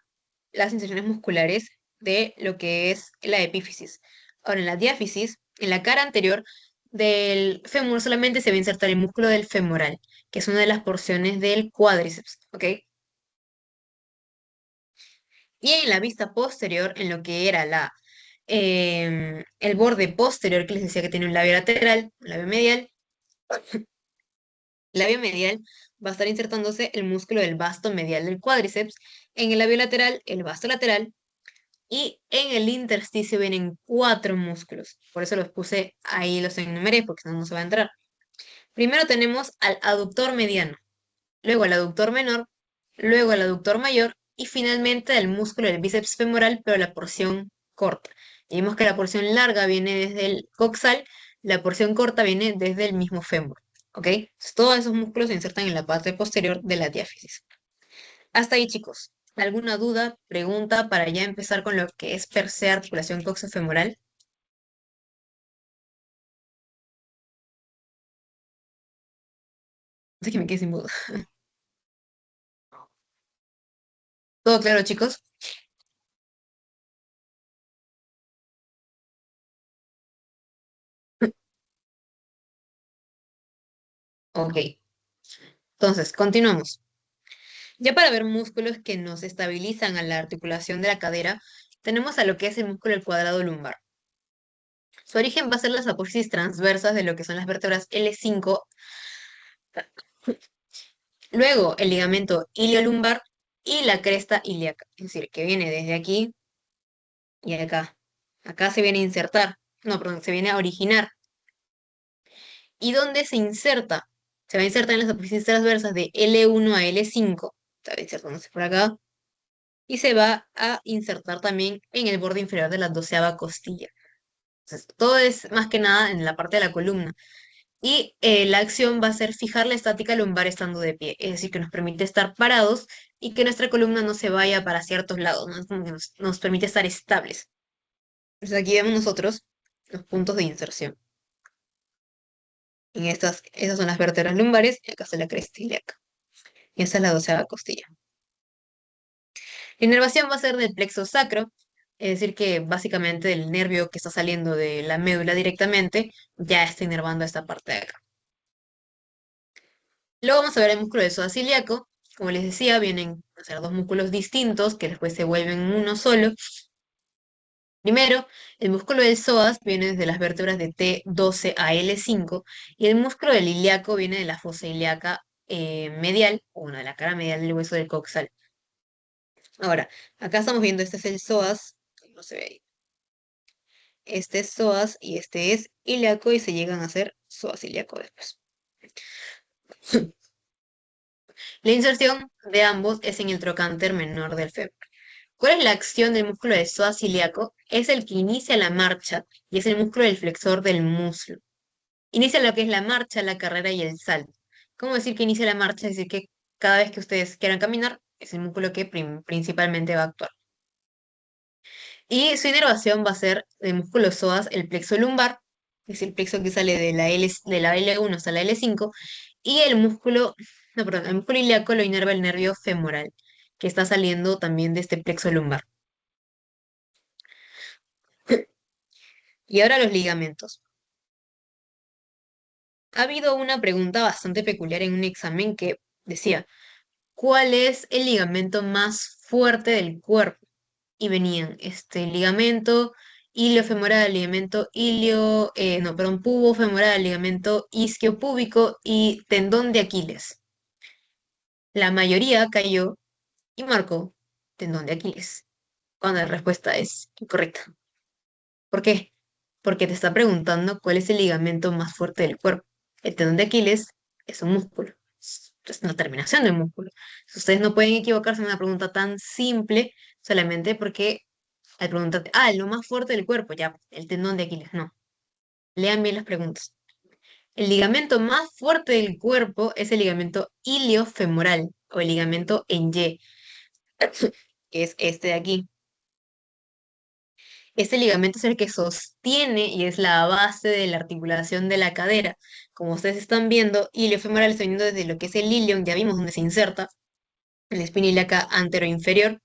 las inserciones musculares de lo que es la epífisis. Ahora, en la diáfisis, en la cara anterior del fémur solamente se va a insertar el músculo del femoral, que es una de las porciones del cuádriceps, ¿ok? Y en la vista posterior, en lo que era el borde posterior, que les decía que tiene un labio lateral, un labio medial, va a estar insertándose el músculo del vasto medial del cuádriceps. En el labio lateral, el vasto lateral. Y en el intersticio vienen cuatro músculos. Por eso los puse ahí, los enumeré, porque si no, no se va a entrar. Primero tenemos al aductor mediano, luego al aductor menor, luego al aductor mayor y finalmente al músculo del bíceps femoral, pero la porción corta. Y vimos que la porción larga viene desde el coxal, la porción corta viene desde el mismo fémur. ¿Ok? Entonces, todos esos músculos se insertan en la parte posterior de la diáfisis. Hasta ahí, chicos. ¿Alguna duda, pregunta para ya empezar con lo que es per se articulación coxofemoral? Así que me quedé sin duda. ¿Todo claro, chicos? Ok. Entonces, continuamos. Ya para ver músculos que nos estabilizan a la articulación de la cadera, tenemos a lo que es el músculo del cuadrado lumbar. Su origen va a ser las apófisis transversas de lo que son las vértebras L5, luego el ligamento iliolumbar y la cresta ilíaca, es decir, que viene desde aquí y acá. Acá se viene a insertar, no, perdón, se viene a originar. ¿Y dónde se inserta? Se va a insertar en las apófisis transversas de L1 a L5, está insertándose por acá, y se va a insertar también en el borde inferior de la 12ª costilla. Entonces, todo es más que nada en la parte de la columna. Y la acción va a ser fijar la estática lumbar estando de pie, es decir, que nos permite estar parados y que nuestra columna no se vaya para ciertos lados, ¿no? Es como que nos permite estar estables. Entonces aquí vemos nosotros los puntos de inserción. Esas son las vértebras lumbares y acá está la cresta ilíaca. Y esa es la 12ª costilla. La inervación va a ser del plexo sacro, es decir, que básicamente el nervio que está saliendo de la médula directamente ya está inervando esta parte de acá. Luego vamos a ver el músculo del psoas ilíaco. Como les decía, vienen a ser dos músculos distintos que después se vuelven uno solo. Primero, el músculo del psoas viene desde las vértebras de T12 a L5 y el músculo del ilíaco viene de la fosa ilíaca medial, o bueno, de la cara medial del hueso del coxal. Ahora, acá estamos viendo, este es el psoas, no se ve ahí. Este es psoas y este es ilíaco y se llegan a hacer psoas ilíaco después. La inserción de ambos es en el trocánter menor del fémur. ¿Cuál es la acción del músculo del psoas ilíaco? Es el que inicia la marcha y es el músculo del flexor del muslo. Inicia lo que es la marcha, la carrera y el salto. ¿Cómo decir que inicia la marcha? Es decir, que cada vez que ustedes quieran caminar, es el músculo que principalmente va a actuar. Y su inervación va a ser del músculo psoas, el plexo lumbar, que es el plexo que sale de de la L1 hasta la L5, y el músculo, no, perdón, el músculo ilíaco lo inerva el nervio femoral, que está saliendo también de este plexo lumbar. Y ahora los ligamentos. Ha habido una pregunta bastante peculiar en un examen que decía, ¿cuál es el ligamento más fuerte del cuerpo? Y venían este ligamento iliofemoral, ligamento no, perdón, pubofemoral, ligamento isquiopúbico y tendón de Aquiles. La mayoría cayó y marcó tendón de Aquiles, cuando la respuesta es incorrecta. ¿Por qué? Porque te está preguntando cuál es el ligamento más fuerte del cuerpo. El tendón de Aquiles es un músculo, es una terminación de músculo. Ustedes no pueden equivocarse en una pregunta tan simple solamente porque al preguntarte, lo más fuerte del cuerpo, ya, el tendón de Aquiles, no. Lean bien las preguntas. El ligamento más fuerte del cuerpo es el ligamento iliofemoral o el ligamento en Y, que es este de aquí. Este ligamento es el que sostiene y es la base de la articulación de la cadera. Como ustedes están viendo, iliofemoral está viniendo desde lo que es el ilion, ya vimos dónde se inserta, en la espina ilíaca anteroinferior,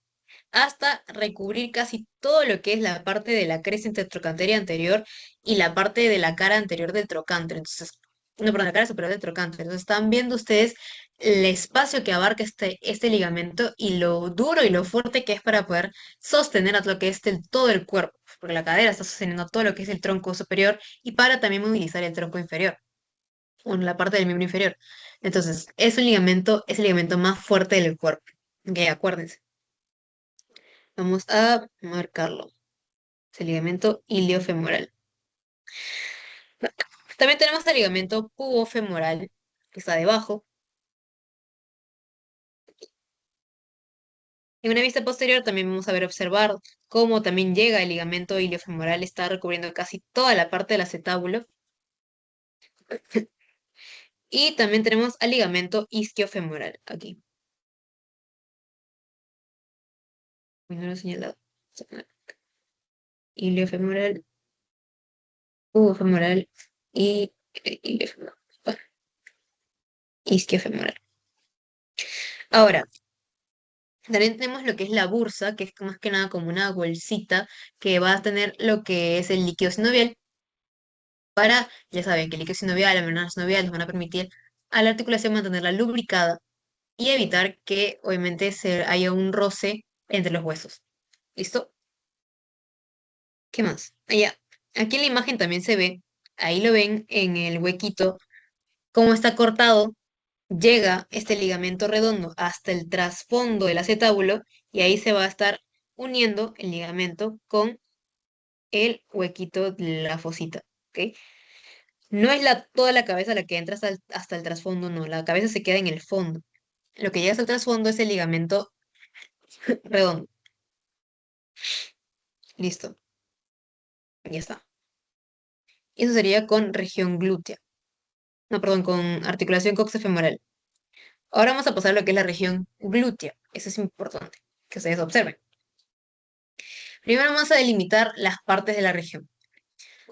hasta recubrir casi todo lo que es la parte de la cresta intertrocánter anterior y la parte de la cara anterior del trocánter. Entonces, no, perdón, la cara superior del trocánter. Entonces, están viendo ustedes el espacio que abarca este ligamento y lo duro y lo fuerte que es para poder sostener a lo que es todo el cuerpo, porque la cadera está sosteniendo todo lo que es el tronco superior y para también movilizar el tronco inferior, o en la parte del miembro inferior. Entonces, es el ligamento más fuerte del cuerpo. Ok, acuérdense. Vamos a marcarlo. Es el ligamento iliofemoral. También tenemos el ligamento pubofemoral, que está debajo. En una vista posterior también vamos a ver observar cómo también llega el ligamento iliofemoral, está recubriendo casi toda la parte del acetábulo. Y también tenemos al ligamento isquiofemoral, aquí. No lo he señalado. Iliofemoral, pubofemoral y iliofemoral. Isquiofemoral. Ahora, también tenemos lo que es la bursa, que es más que nada como una bolsita que va a tener lo que es el líquido sinovial para, ya saben, que el líquido sinovial, la membrana sinovial nos van a permitir a la articulación mantenerla lubricada y evitar que obviamente haya un roce entre los huesos. ¿Listo? ¿Qué más? Allá. Aquí en la imagen también se ve, ahí lo ven en el huequito, cómo está cortado, llega este ligamento redondo hasta el trasfondo del acetábulo y ahí se va a estar uniendo el ligamento con el huequito de la fosita, ¿ok? No es toda la cabeza la que entra hasta el trasfondo, no, la cabeza se queda en el fondo. Lo que llega hasta el trasfondo es el ligamento redondo. Listo, ya está. Y eso sería con región glútea. No, perdón, con articulación coxofemoral. Ahora vamos a pasar a lo que es la región glútea. Eso es importante, que ustedes observen. Primero vamos a delimitar las partes de la región.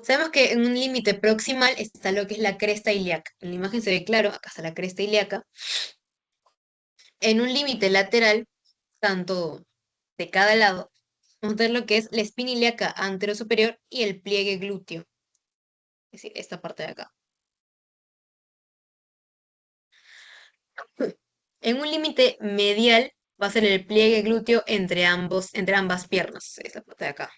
Sabemos que en un límite proximal está lo que es la cresta ilíaca. En la imagen se ve claro, acá está la cresta ilíaca. En un límite lateral, tanto de cada lado, vamos a tener lo que es la espina ilíaca anterosuperior y el pliegue glúteo. Es decir, esta parte de acá. En un límite medial va a ser el pliegue glúteo entre ambas piernas. Esta parte de acá.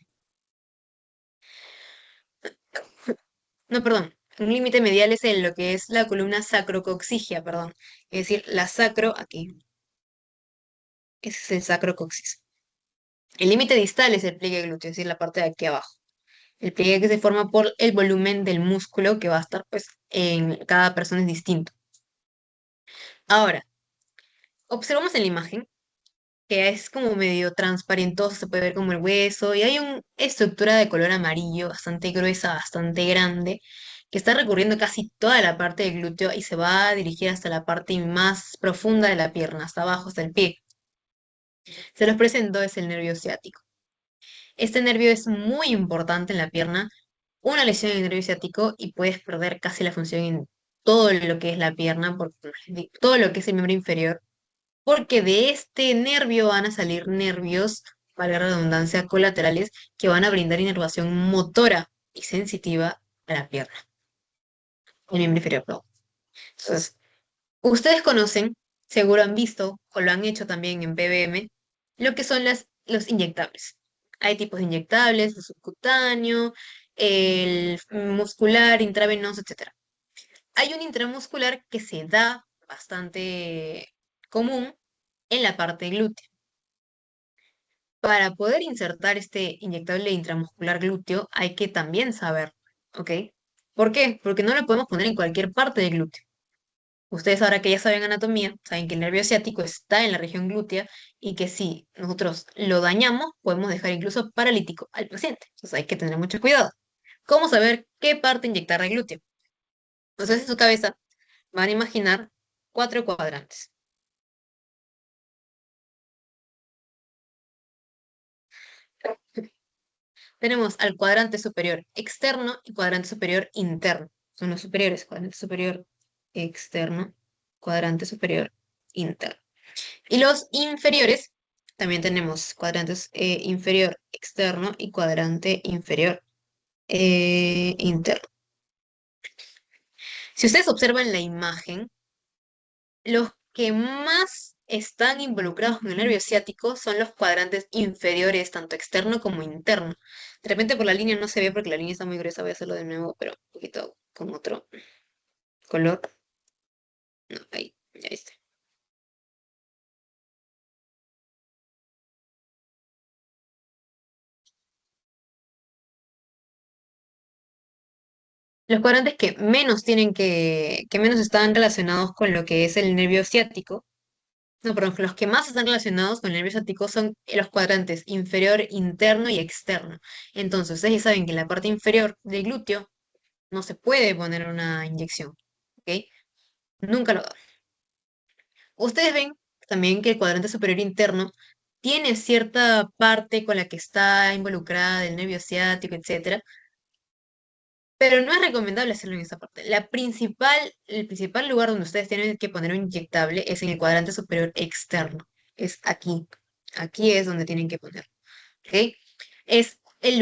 No, perdón. Un límite medial es lo que es la columna sacrocoxigia, perdón. Es decir, la sacro aquí. Ese es el sacrocoxis. El límite distal es el pliegue glúteo, es decir, la parte de aquí abajo. El pliegue que se forma por el volumen del músculo que va a estar, pues, en cada persona es distinto. Ahora, observamos en la imagen que es como medio transparentoso, se puede ver como el hueso, y hay una estructura de color amarillo bastante gruesa, bastante grande, que está recorriendo casi toda la parte del glúteo y se va a dirigir hasta la parte más profunda de la pierna, hasta abajo, hasta el pie. Se los presento, es el nervio ciático. Este nervio es muy importante en la pierna. Una lesión en el nervio ciático y puedes perder casi la función en todo lo que es la pierna, todo lo que es el miembro inferior, porque de este nervio van a salir nervios, para la redundancia, colaterales, que van a brindar inervación motora y sensitiva a la pierna, el miembro inferior, perdón. Entonces, ustedes conocen, seguro han visto o lo han hecho también en PBM, lo que son los inyectables. Hay tipos de inyectables, el subcutáneo, el muscular, intravenoso, etcétera. Hay un intramuscular que se da bastante común en la parte glútea. Para poder insertar este inyectable intramuscular glúteo hay que también saber, ¿ok? ¿Por qué? Porque no lo podemos poner en cualquier parte del glúteo. Ustedes ahora que ya saben anatomía, saben que el nervio ciático está en la región glútea y que si nosotros lo dañamos, podemos dejar incluso paralítico al paciente. Entonces hay que tener mucho cuidado. ¿Cómo saber qué parte inyectar del glúteo? Entonces en su cabeza van a imaginar cuatro cuadrantes. Tenemos al cuadrante superior externo y cuadrante superior interno. Son los superiores, cuadrante superior externo, cuadrante superior interno. Y los inferiores, también tenemos cuadrantes inferior externo y cuadrante inferior interno. Si ustedes observan la imagen, los que más están involucrados con el nervio ciático son los cuadrantes inferiores, tanto externo como interno. De repente por la línea no se ve porque la línea está muy gruesa, voy a hacerlo de nuevo, pero un poquito con otro color. No, ahí, ya está. Los cuadrantes que menos que menos están relacionados con lo que es el nervio ciático, no, perdón, los que más están relacionados con el nervio ciático son los cuadrantes inferior, interno y externo. Entonces, ustedes ya saben que en la parte inferior del glúteo no se puede poner una inyección, ¿ok? Nunca lo hagan. Ustedes ven también que el cuadrante superior interno tiene cierta parte con la que está involucrada el nervio ciático, etcétera, pero no es recomendable hacerlo en esa parte. El principal lugar donde ustedes tienen que poner un inyectable es en el cuadrante superior externo. Es aquí. Aquí es donde tienen que poner, ¿ok? Es el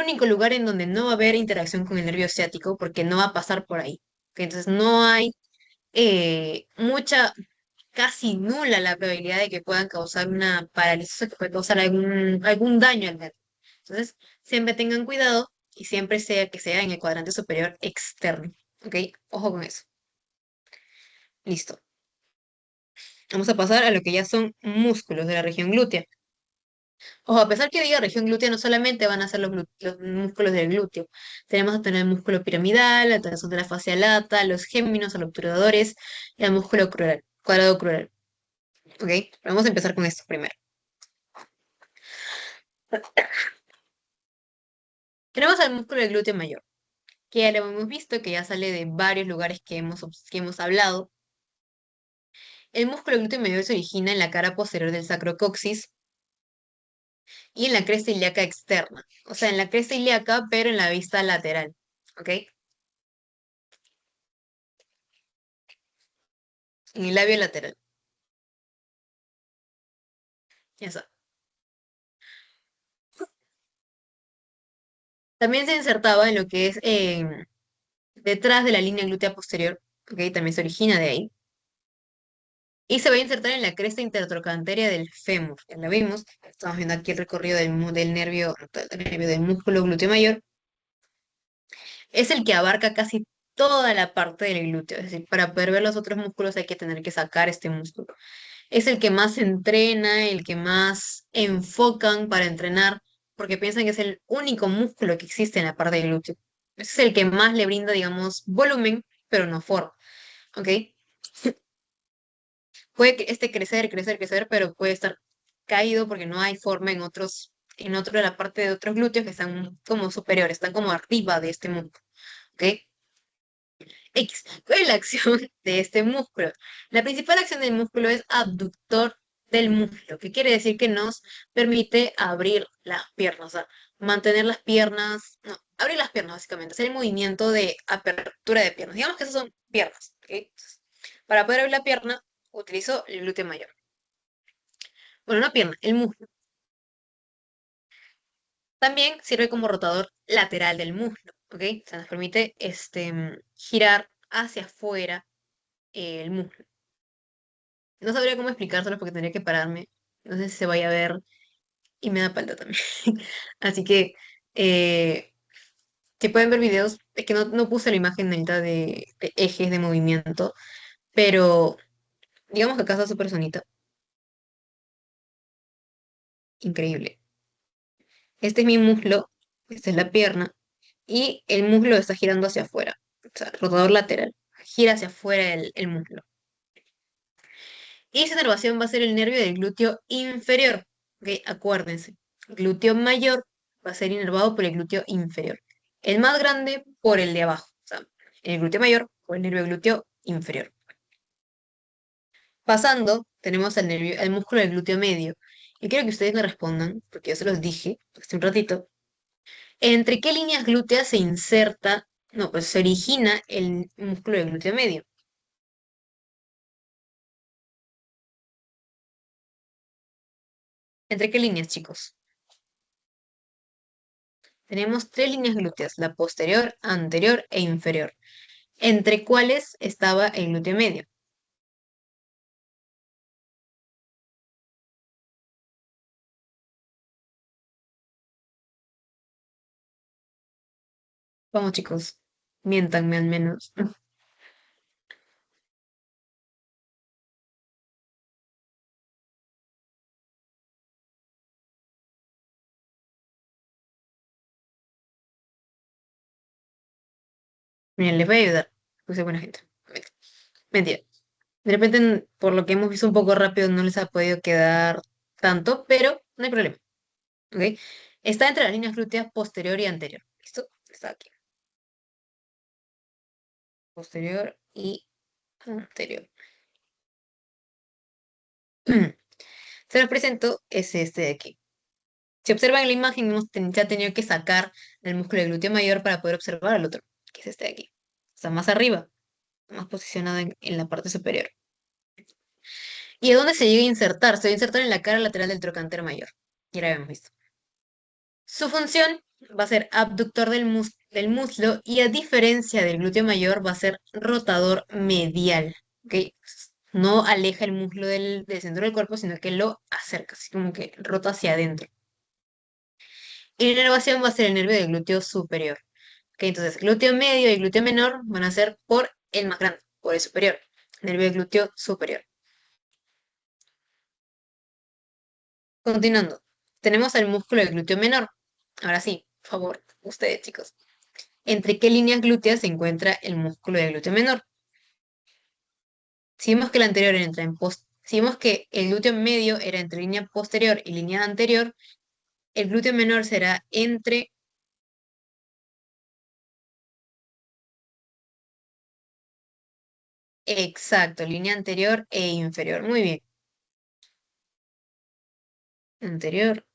único lugar en donde no va a haber interacción con el nervio ciático porque no va a pasar por ahí. ¿Ok? Entonces no hay mucha, casi nula la probabilidad de que puedan causar una parálisis o que pueda causar algún daño al nervio. Entonces, siempre tengan cuidado y siempre sea que sea en el cuadrante superior externo. ¿Ok? Ojo con eso. Listo. Vamos a pasar a lo que ya son músculos de la región glútea. Ojo, a pesar que diga región glútea, no solamente van a ser los músculos del glúteo. Tenemos a tener el músculo piramidal, la tracción de la fascia lata, los géminos, los obturadores y el músculo crural, cuadrado crural. ¿Ok? Vamos a empezar con esto primero. Tenemos al músculo del glúteo mayor, que ya lo hemos visto, que ya sale de varios lugares que hemos hablado. El músculo glúteo mayor se origina en la cara posterior del sacrocoxis y en la cresta ilíaca externa. O sea, en la cresta ilíaca, pero en la vista lateral. ¿Ok? En el labio lateral. Ya está. También se insertaba en lo que es detrás de la línea glútea posterior. ¿Ok? También se origina de ahí. Y se va a insertar en la cresta intertrochanteria del fémur. Ya la vimos. Estamos viendo aquí el recorrido del nervio del músculo glúteo mayor. Es el que abarca casi toda la parte del glúteo. Es decir, para poder ver los otros músculos hay que tener que sacar este músculo. Es el que más entrena, el que más enfocan para entrenar, porque piensan que es el único músculo que existe en la parte del glúteo. Ese es el que más le brinda, digamos, volumen, pero no forma, ¿ok? Puede que este crecer, crecer, crecer, pero puede estar caído porque no hay forma en otro de la parte de otros glúteos que están como superiores, están como arriba de este músculo, ¿ok? X. ¿Cuál es la acción de este músculo? La principal acción del músculo es abductor del muslo, que quiere decir que nos permite abrir las piernas, o sea, mantener las piernas, no, abrir las piernas básicamente, hacer el movimiento de apertura de piernas. Digamos que esas son piernas, ¿ok? Entonces, para poder abrir la pierna, utilizo el glúteo mayor. Bueno, no pierna, el muslo. También sirve como rotador lateral del muslo, ¿ok? O sea, nos permite girar hacia afuera el muslo. No sabría cómo explicárselo porque tendría que pararme. No sé si se vaya a ver y me da palta también. Así que, eh, si pueden ver videos, es que no puse la imagen ahorita de ejes de movimiento, pero digamos que acá está su personita. Increíble. Este es mi muslo, esta es la pierna, y el muslo está girando hacia afuera. O sea, rotador lateral. Gira hacia afuera el muslo. Y esa inervación va a ser el nervio del glúteo inferior. ¿Ok? Acuérdense. Glúteo mayor va a ser inervado por el glúteo inferior. El más grande por el de abajo. O sea, el glúteo mayor por el nervio glúteo inferior. Pasando, tenemos el músculo del glúteo medio. Y quiero que ustedes me respondan, porque yo se los dije hace un ratito, ¿entre qué líneas glúteas se inserta, no, pues se origina el músculo del glúteo medio? ¿Entre qué líneas, chicos? Tenemos tres líneas glúteas, la posterior, anterior e inferior, entre cuales estaba el glúteo medio. Vamos, chicos, miéntanme al menos. Miren, les voy a ayudar. Puse buena gente. Mentira. De repente, por lo que hemos visto un poco rápido, no les ha podido quedar tanto, pero no hay problema. ¿Ok? Está entre las líneas glúteas posterior y anterior. ¿Listo? Está aquí. Posterior y anterior. Se los presento, es este de aquí. Si observan en la imagen, ya tenido que sacar el músculo del glúteo mayor para poder observar al otro, que es este de aquí. Está más arriba, más posicionado en la parte superior. ¿Y a dónde se llega a insertar? Se va a insertar en la cara lateral del trocánter mayor. Ya lo habíamos visto. Su función va a ser abductor del muslo y a diferencia del glúteo mayor va a ser rotador medial. ¿Ok? No aleja el muslo del centro del cuerpo, sino que lo acerca, así como que rota hacia adentro. Y la inervación va a ser el nervio del glúteo superior. Ok, entonces, glúteo medio y glúteo menor van a ser por el más grande, por el superior, nervio del glúteo superior. Continuando, tenemos el músculo del glúteo menor. Ahora sí, por favor, ustedes chicos. ¿Entre qué líneas glúteas se encuentra el músculo del glúteo menor? Si vemos que el anterior entra si vemos que el glúteo medio era entre línea posterior y línea anterior, el glúteo menor será entre, exacto, línea anterior e inferior. Muy bien. Anterior,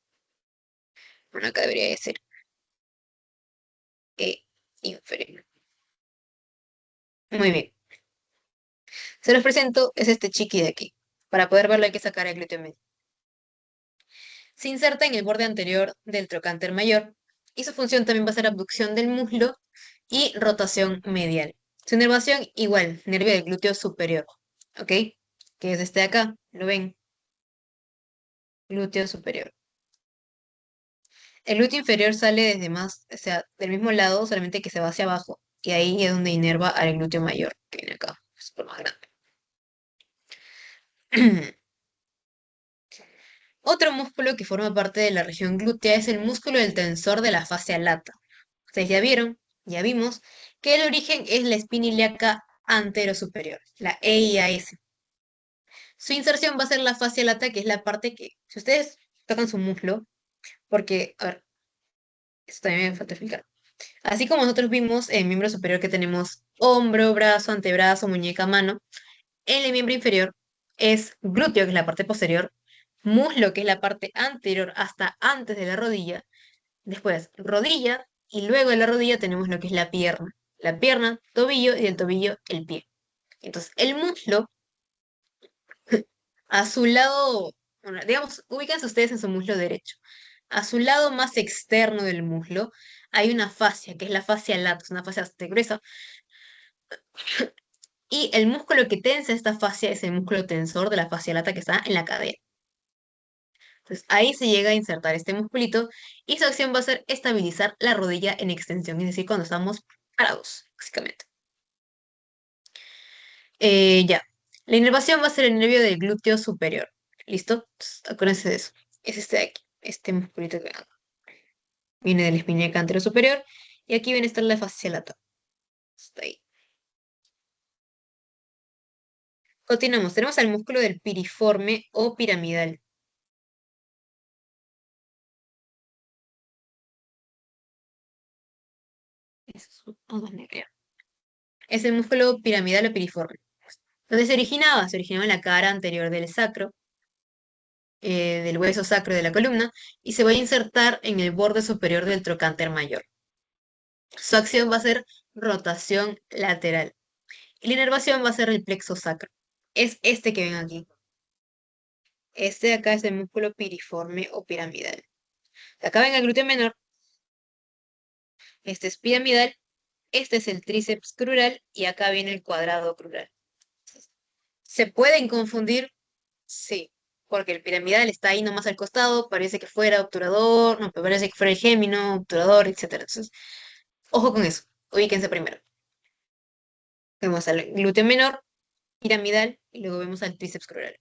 bueno, acá debería decir e inferior. Muy bien. Se los presento, es este chiqui de aquí. Para poder verlo hay que sacar el glúteo medio. Se inserta en el borde anterior del trocánter mayor y su función también va a ser abducción del muslo y rotación medial. Su inervación igual, nervio del glúteo superior, ¿ok? Que es este de acá, ¿lo ven? Glúteo superior. El glúteo inferior sale desde más, o sea, del mismo lado, solamente que se va hacia abajo. Y ahí es donde inerva al glúteo mayor, que viene acá, es por más grande. músculo que forma parte de la región glútea es el músculo del tensor de la fascia lata. Ustedes ya vieron, ya vimos, que el origen es la espina ilíaca anterosuperior, la EIAS. Su inserción va a ser la fascia lata, que es la parte que, si ustedes tocan su muslo, porque, a ver, esto también me falta explicar. Así como nosotros vimos en el miembro superior que tenemos hombro, brazo, antebrazo, muñeca, mano, en el miembro inferior es glúteo, que es la parte posterior, muslo, que es la parte anterior hasta antes de la rodilla, después rodilla, y luego de la rodilla tenemos lo que es la pierna, tobillo, y del tobillo el pie. Entonces, el muslo, a su lado, bueno, digamos, ubíquense ustedes en su muslo derecho. A su lado más externo del muslo hay una fascia, que es la fascia lata, es una fascia bastante gruesa, y el músculo que tensa esta fascia es el músculo tensor de la fascia lata que está en la cadera. Entonces ahí se llega a insertar este musculito y su acción va a ser estabilizar la rodilla en extensión, es decir, cuando estamos parados, básicamente. Ya. La inervación va a ser el nervio del glúteo superior. ¿Listo? Entonces, acuérdense de eso. Es este de aquí, este musculito que viene de la espina anterior superior y aquí viene a estar la fascia lata. Está ahí. Continuamos. Tenemos al músculo del piriforme o piramidal. Eso es negro. Es el músculo piramidal o piriforme. ¿Dónde se originaba? Se originaba en la cara anterior del sacro, del hueso sacro de la columna, y se va a insertar en el borde superior del trocánter mayor. Su acción va a ser rotación lateral. Y la inervación va a ser el plexo sacro. Es este que ven aquí. Este de acá es el músculo piriforme o piramidal. Acá ven el glúteo menor. Este es piramidal. Este es el tríceps crural y acá viene el cuadrado crural. ¿Se pueden confundir? Sí, porque el piramidal está ahí nomás al costado, parece que fuera obturador, no, parece que fuera el gémino, obturador, etcétera. Entonces, ojo con eso, ubíquense primero. Vemos al glúteo menor, piramidal, y luego vemos al tríceps crural.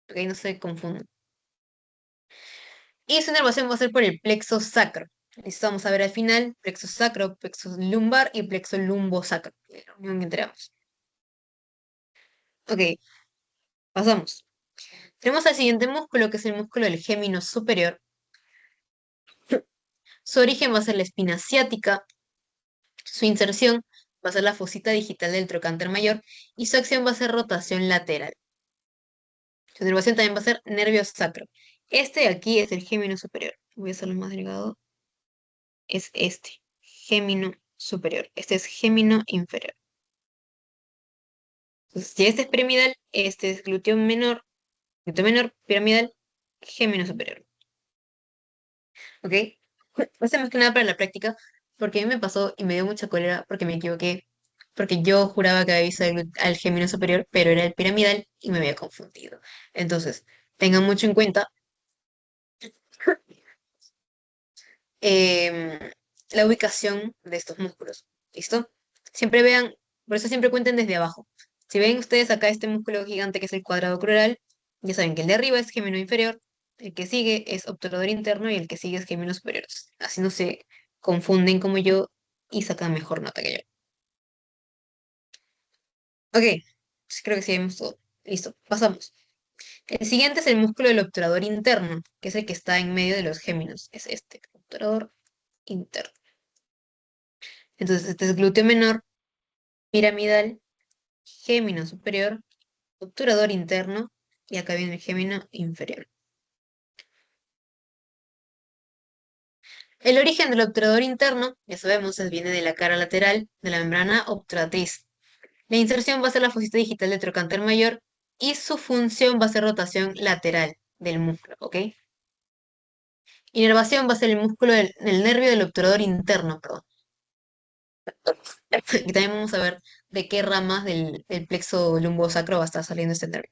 Ok, no se confundan. Y su inervación va a ser por el plexo sacro. Listo, vamos a ver al final, plexo sacro, plexo lumbar y plexo lumbosacro, la unión entre ambos. Ok, pasamos. Tenemos al siguiente músculo, que es el músculo del gémino superior. Su origen va a ser la espina ciática. Su inserción va a ser la fosita digital del trocánter mayor y su acción va a ser rotación lateral. Su inervación también va a ser nervio sacro. Este de aquí es el gémino superior. Voy a hacerlo más delgado. Es este, gémino superior. Este es gémino inferior. Entonces, si este es piramidal, este es glúteo menor, piramidal, gémino superior. ¿Ok? Esto más que nada para la práctica, porque a mí me pasó y me dio mucha cólera porque me equivoqué, porque yo juraba que había visto al gémino superior, pero era el piramidal y me había confundido. Entonces, tengan mucho en cuenta em, la ubicación de estos músculos. ¿Listo? Siempre vean, por eso siempre cuenten desde abajo. Si ven ustedes acá este músculo gigante que es el cuadrado crural, ya saben que el de arriba es gémino inferior, el que sigue es obturador interno y el que sigue es gémino superior. Así no se confunden como yo y sacan mejor nota que yo. Ok, pues creo que sí vemos todo. Listo, pasamos. El siguiente es el músculo del obturador interno, que es el que está en medio de los géminos. Es este, obturador interno. Entonces, este es glúteo menor, piramidal, gémino superior, obturador interno, y acá viene el gémino inferior. El origen del obturador interno, ya sabemos, viene de la cara lateral de la membrana obturatriz. La inserción va a ser la fosita digital de trocánter mayor y su función va a ser rotación lateral del músculo, ¿ok? Inervación va a ser el músculo del nervio del obturador interno, perdón. Y también vamos a ver de qué ramas del plexo lumbosacro va a estar saliendo este nervio.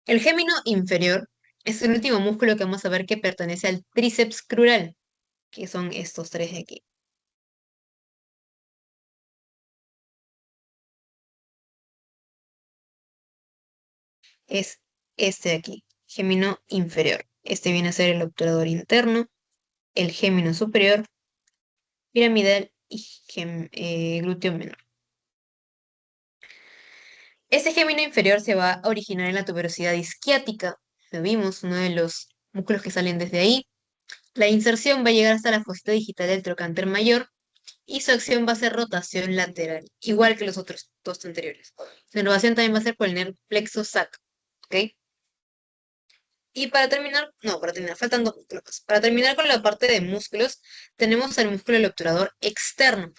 El gémino inferior es el último músculo que vamos a ver que pertenece al tríceps crural, que son estos tres de aquí. Es este de aquí. gémino inferior. Este viene a ser el obturador interno, el gémino superior, piramidal y glúteo menor. Este gémino inferior se va a originar en la tuberosidad isquiática. Lo vimos, uno de los músculos que salen desde ahí. La inserción va a llegar hasta la fosita digital del trocánter mayor y su acción va a ser rotación lateral, igual que los otros dos anteriores. La innervación también va a ser por el nervio plexo sacro, ¿ok? Y para terminar, no, para terminar, faltan dos músculos más. Para terminar con la parte de músculos, tenemos el músculo del obturador externo.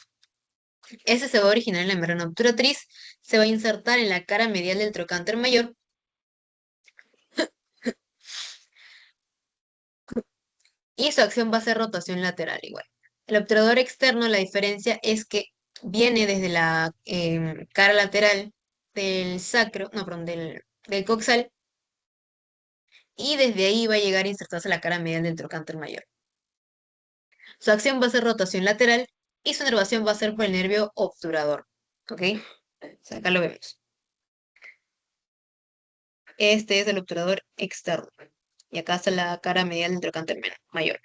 Ese se va a originar en la membrana obturatriz, se va a insertar en la cara medial del trocánter mayor y su acción va a ser rotación lateral igual. El obturador externo, la diferencia es que viene desde la cara lateral del sacro, no, perdón, del coxal, y desde ahí va a llegar a insertarse a la cara medial del trocánter mayor. Su acción va a ser rotación lateral y su inervación va a ser por el nervio obturador. ¿Ok? O sea, acá lo vemos. Este es el obturador externo. Y acá está la cara medial del trocánter mayor.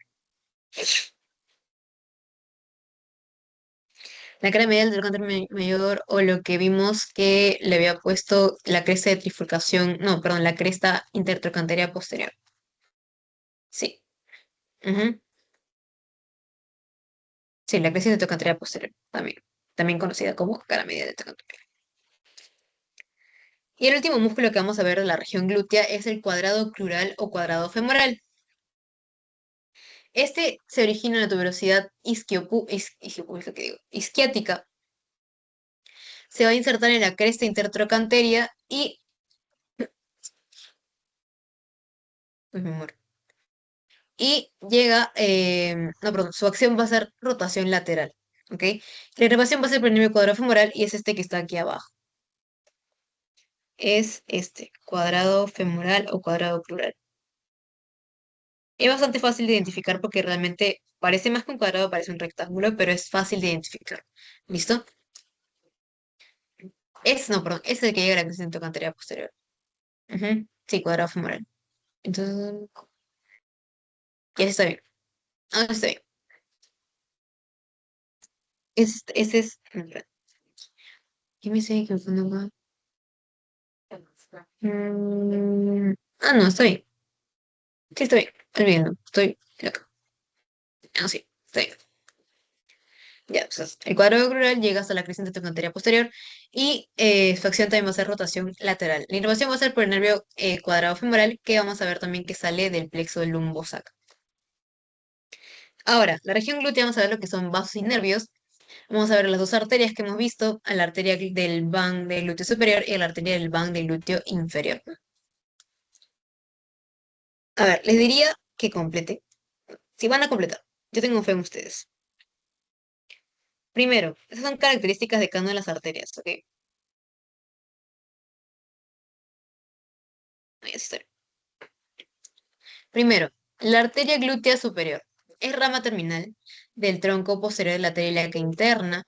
La cara medial del trocánter mayor, o lo que vimos que le había puesto la cresta de trifurcación, no, perdón, la cresta intertrocántea posterior. Sí. Ujú. Sí, la cresta intertrocántea posterior, también. También conocida como cara medial del trocánter. Y el último músculo que vamos a ver de la región glútea es el cuadrado crural o cuadrado femoral. Este se origina en la tuberosidad es lo que digo, isquiática. Se va a insertar en la cresta intertrocanteria y, pues, mi amor, y llega, no, perdón, su acción va a ser rotación lateral, ¿ok? La inervación va a ser por el nervio cuadrado femoral y es este que está aquí abajo. Es este, cuadrado femoral o cuadrado crural. Es bastante fácil de identificar porque realmente parece más que un cuadrado, parece un rectángulo, pero es fácil de identificar. ¿Listo? No, perdón, es el que llega a la cresta intercanteria posterior. Ujú. Sí, cuadrado femoral. Entonces, ya está bien. Ah, está bien. Ese es. ¿Qué me sé que me pongo acá? No, está bien. Sí, está bien. Olvídalo. Estoy acá. Ah, sí, está bien. Ya, entonces, el cuadrado crural llega hasta la creciente trochanteria posterior y su acción también va a ser rotación lateral. La inervación va a ser por el nervio cuadrado femoral, que vamos a ver también que sale del plexo lumbosac. Ahora, la región glútea, vamos a ver lo que son vasos y nervios. Vamos a ver las dos arterias que hemos visto, a la arteria del van del glúteo superior y a la arteria del van del glúteo inferior. A ver, les diría que complete. Si van a completar, yo tengo fe en ustedes. Primero, esas son características de cada una de las arterias, ¿ok? Ahí está. Primero, la arteria glútea superior es rama terminal del tronco posterior de la arteria ilíaca interna.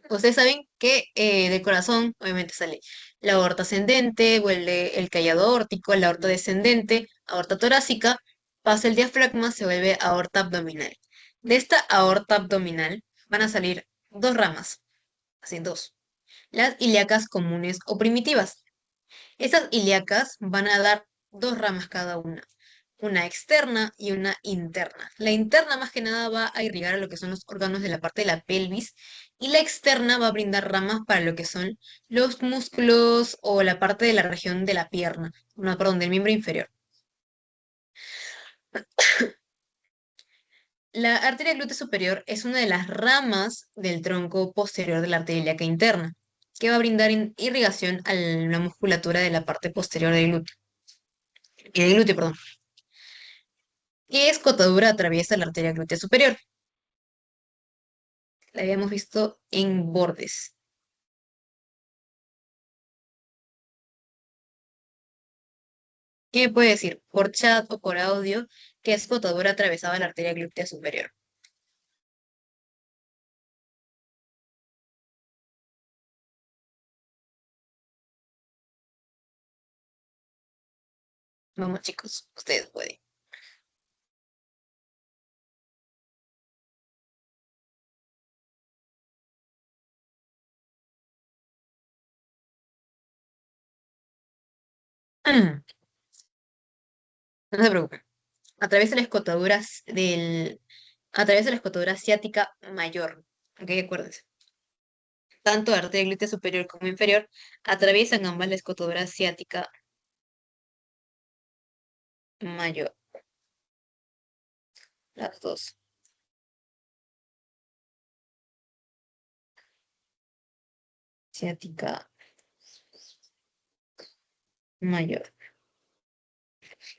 Ustedes saben que del corazón, obviamente, sale la aorta ascendente, vuelve el callado aórtico, la aorta descendente, aorta torácica, pasa el diafragma, se vuelve aorta abdominal. De esta aorta abdominal van a salir dos ramas, así dos, las ilíacas comunes o primitivas. Estas ilíacas van a dar dos ramas cada una externa y una interna. La interna más que nada va a irrigar a lo que son los órganos de la parte de la pelvis y la externa va a brindar ramas para lo que son los músculos o la parte de la región de la pierna, no, perdón, del miembro inferior. La arteria glútea superior es una de las ramas del tronco posterior de la arteria ilíaca interna, que va a brindar irrigación a la musculatura de la parte posterior del glúteo, perdón. ¿Qué escotadura atraviesa la arteria glútea superior? La habíamos visto en bordes. ¿Qué me puede decir por chat o por audio qué escotadura atravesaba la arteria glútea superior? Vamos chicos, ustedes pueden. No se preocupen. Atraviesa la escotadura atraviesa la escotadura ciática mayor. Ok, acuérdense. Tanto arteria glútea superior como inferior atraviesan ambas la escotadura ciática mayor. Las dos. Ciática mayor.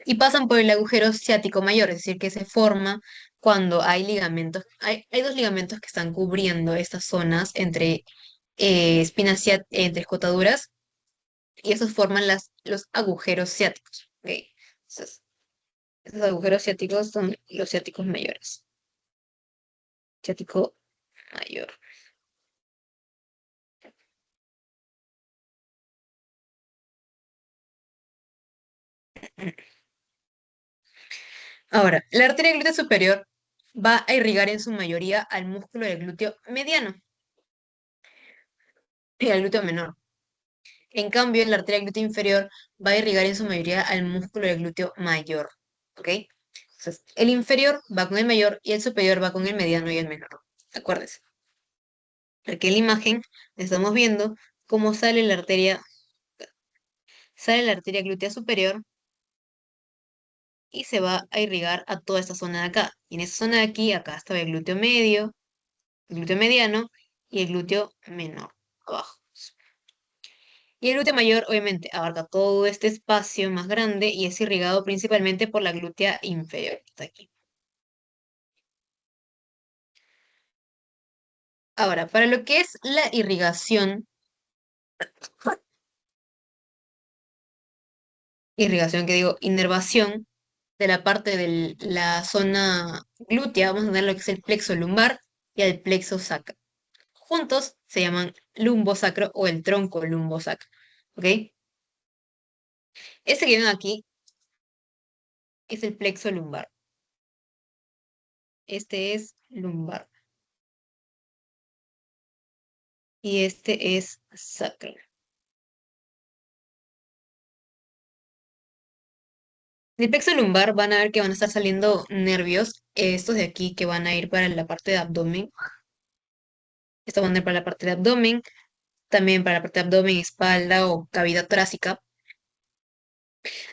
Y pasan por el agujero ciático mayor, es decir, que se forma cuando hay ligamentos. Hay dos ligamentos que están cubriendo estas zonas entre entre escotaduras, y esos forman los agujeros ciáticos. ¿Ok? Entonces, esos agujeros ciáticos son los ciáticos mayores. Ciático mayor. Ahora, la arteria glútea superior va a irrigar en su mayoría al músculo del glúteo mediano y al glúteo menor. En cambio, la arteria glútea inferior va a irrigar en su mayoría al músculo del glúteo mayor. ¿Ok? Entonces, el inferior va con el mayor y el superior va con el mediano y el menor. Acuérdense. Aquí en la imagen estamos viendo cómo sale la arteria glútea superior y se va a irrigar a toda esta zona de acá. Y en esa zona de aquí, acá está el glúteo medio, el glúteo mediano y el glúteo menor, abajo. Y el glúteo mayor, obviamente, abarca todo este espacio más grande y es irrigado principalmente por la glútea inferior, que está aquí. Ahora, para lo que es la irrigación que digo, inervación de la parte de la zona glútea, vamos a tener lo que es el plexo lumbar y el plexo sacro. Juntos se llaman lumbosacro o el tronco lumbosacro. ¿Ok? Este que ven aquí es el plexo lumbar. Este es lumbar. Y este es sacro. Del plexo lumbar van a ver que van a estar saliendo nervios, estos de aquí que van a ir para la parte de abdomen. Estos van a ir para la parte de abdomen, también para la parte de abdomen, espalda o cavidad torácica.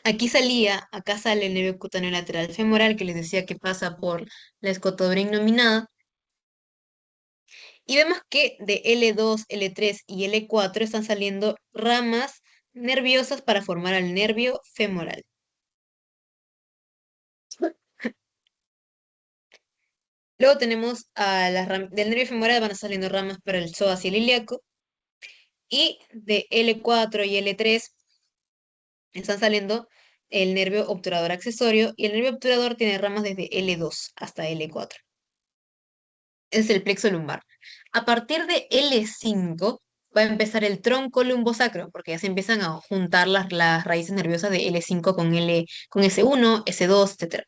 Acá sale el nervio cutáneo lateral femoral que les decía que pasa por la escotadura innominada. Y vemos que de L2, L3 y L4 están saliendo ramas nerviosas para formar al nervio femoral. Luego tenemos del nervio femoral van saliendo ramas para el psoas y el ilíaco. Y de L4 y L3 están saliendo el nervio obturador accesorio y el nervio obturador tiene ramas desde L2 hasta L4. Es el plexo lumbar. A partir de L5 va a empezar el tronco lumbosacro, porque ya se empiezan a juntar las raíces nerviosas de L5 con S1, S2, etc.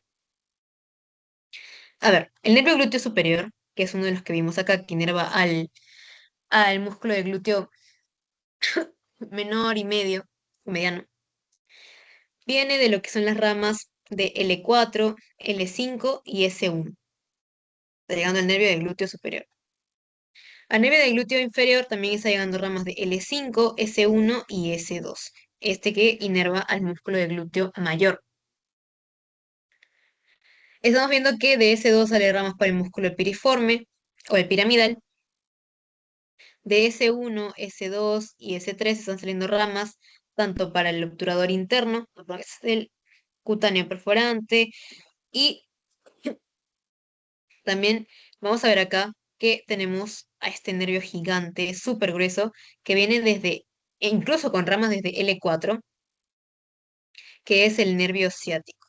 A ver, el nervio glúteo superior, que es uno de los que vimos acá, que inerva al músculo del glúteo menor y mediano, viene de lo que son las ramas de L4, L5 y S1, está llegando al nervio del glúteo superior. Al nervio del glúteo inferior también está llegando ramas de L5, S1 y S2, este que inerva al músculo del glúteo mayor. Estamos viendo que de S2 sale ramas para el músculo piriforme o el piramidal. De S1, S2 y S3 están saliendo ramas tanto para el obturador interno, que es el cutáneo perforante, y también vamos a ver acá que tenemos a este nervio gigante, súper grueso, que viene e incluso con ramas desde L4, que es el nervio ciático.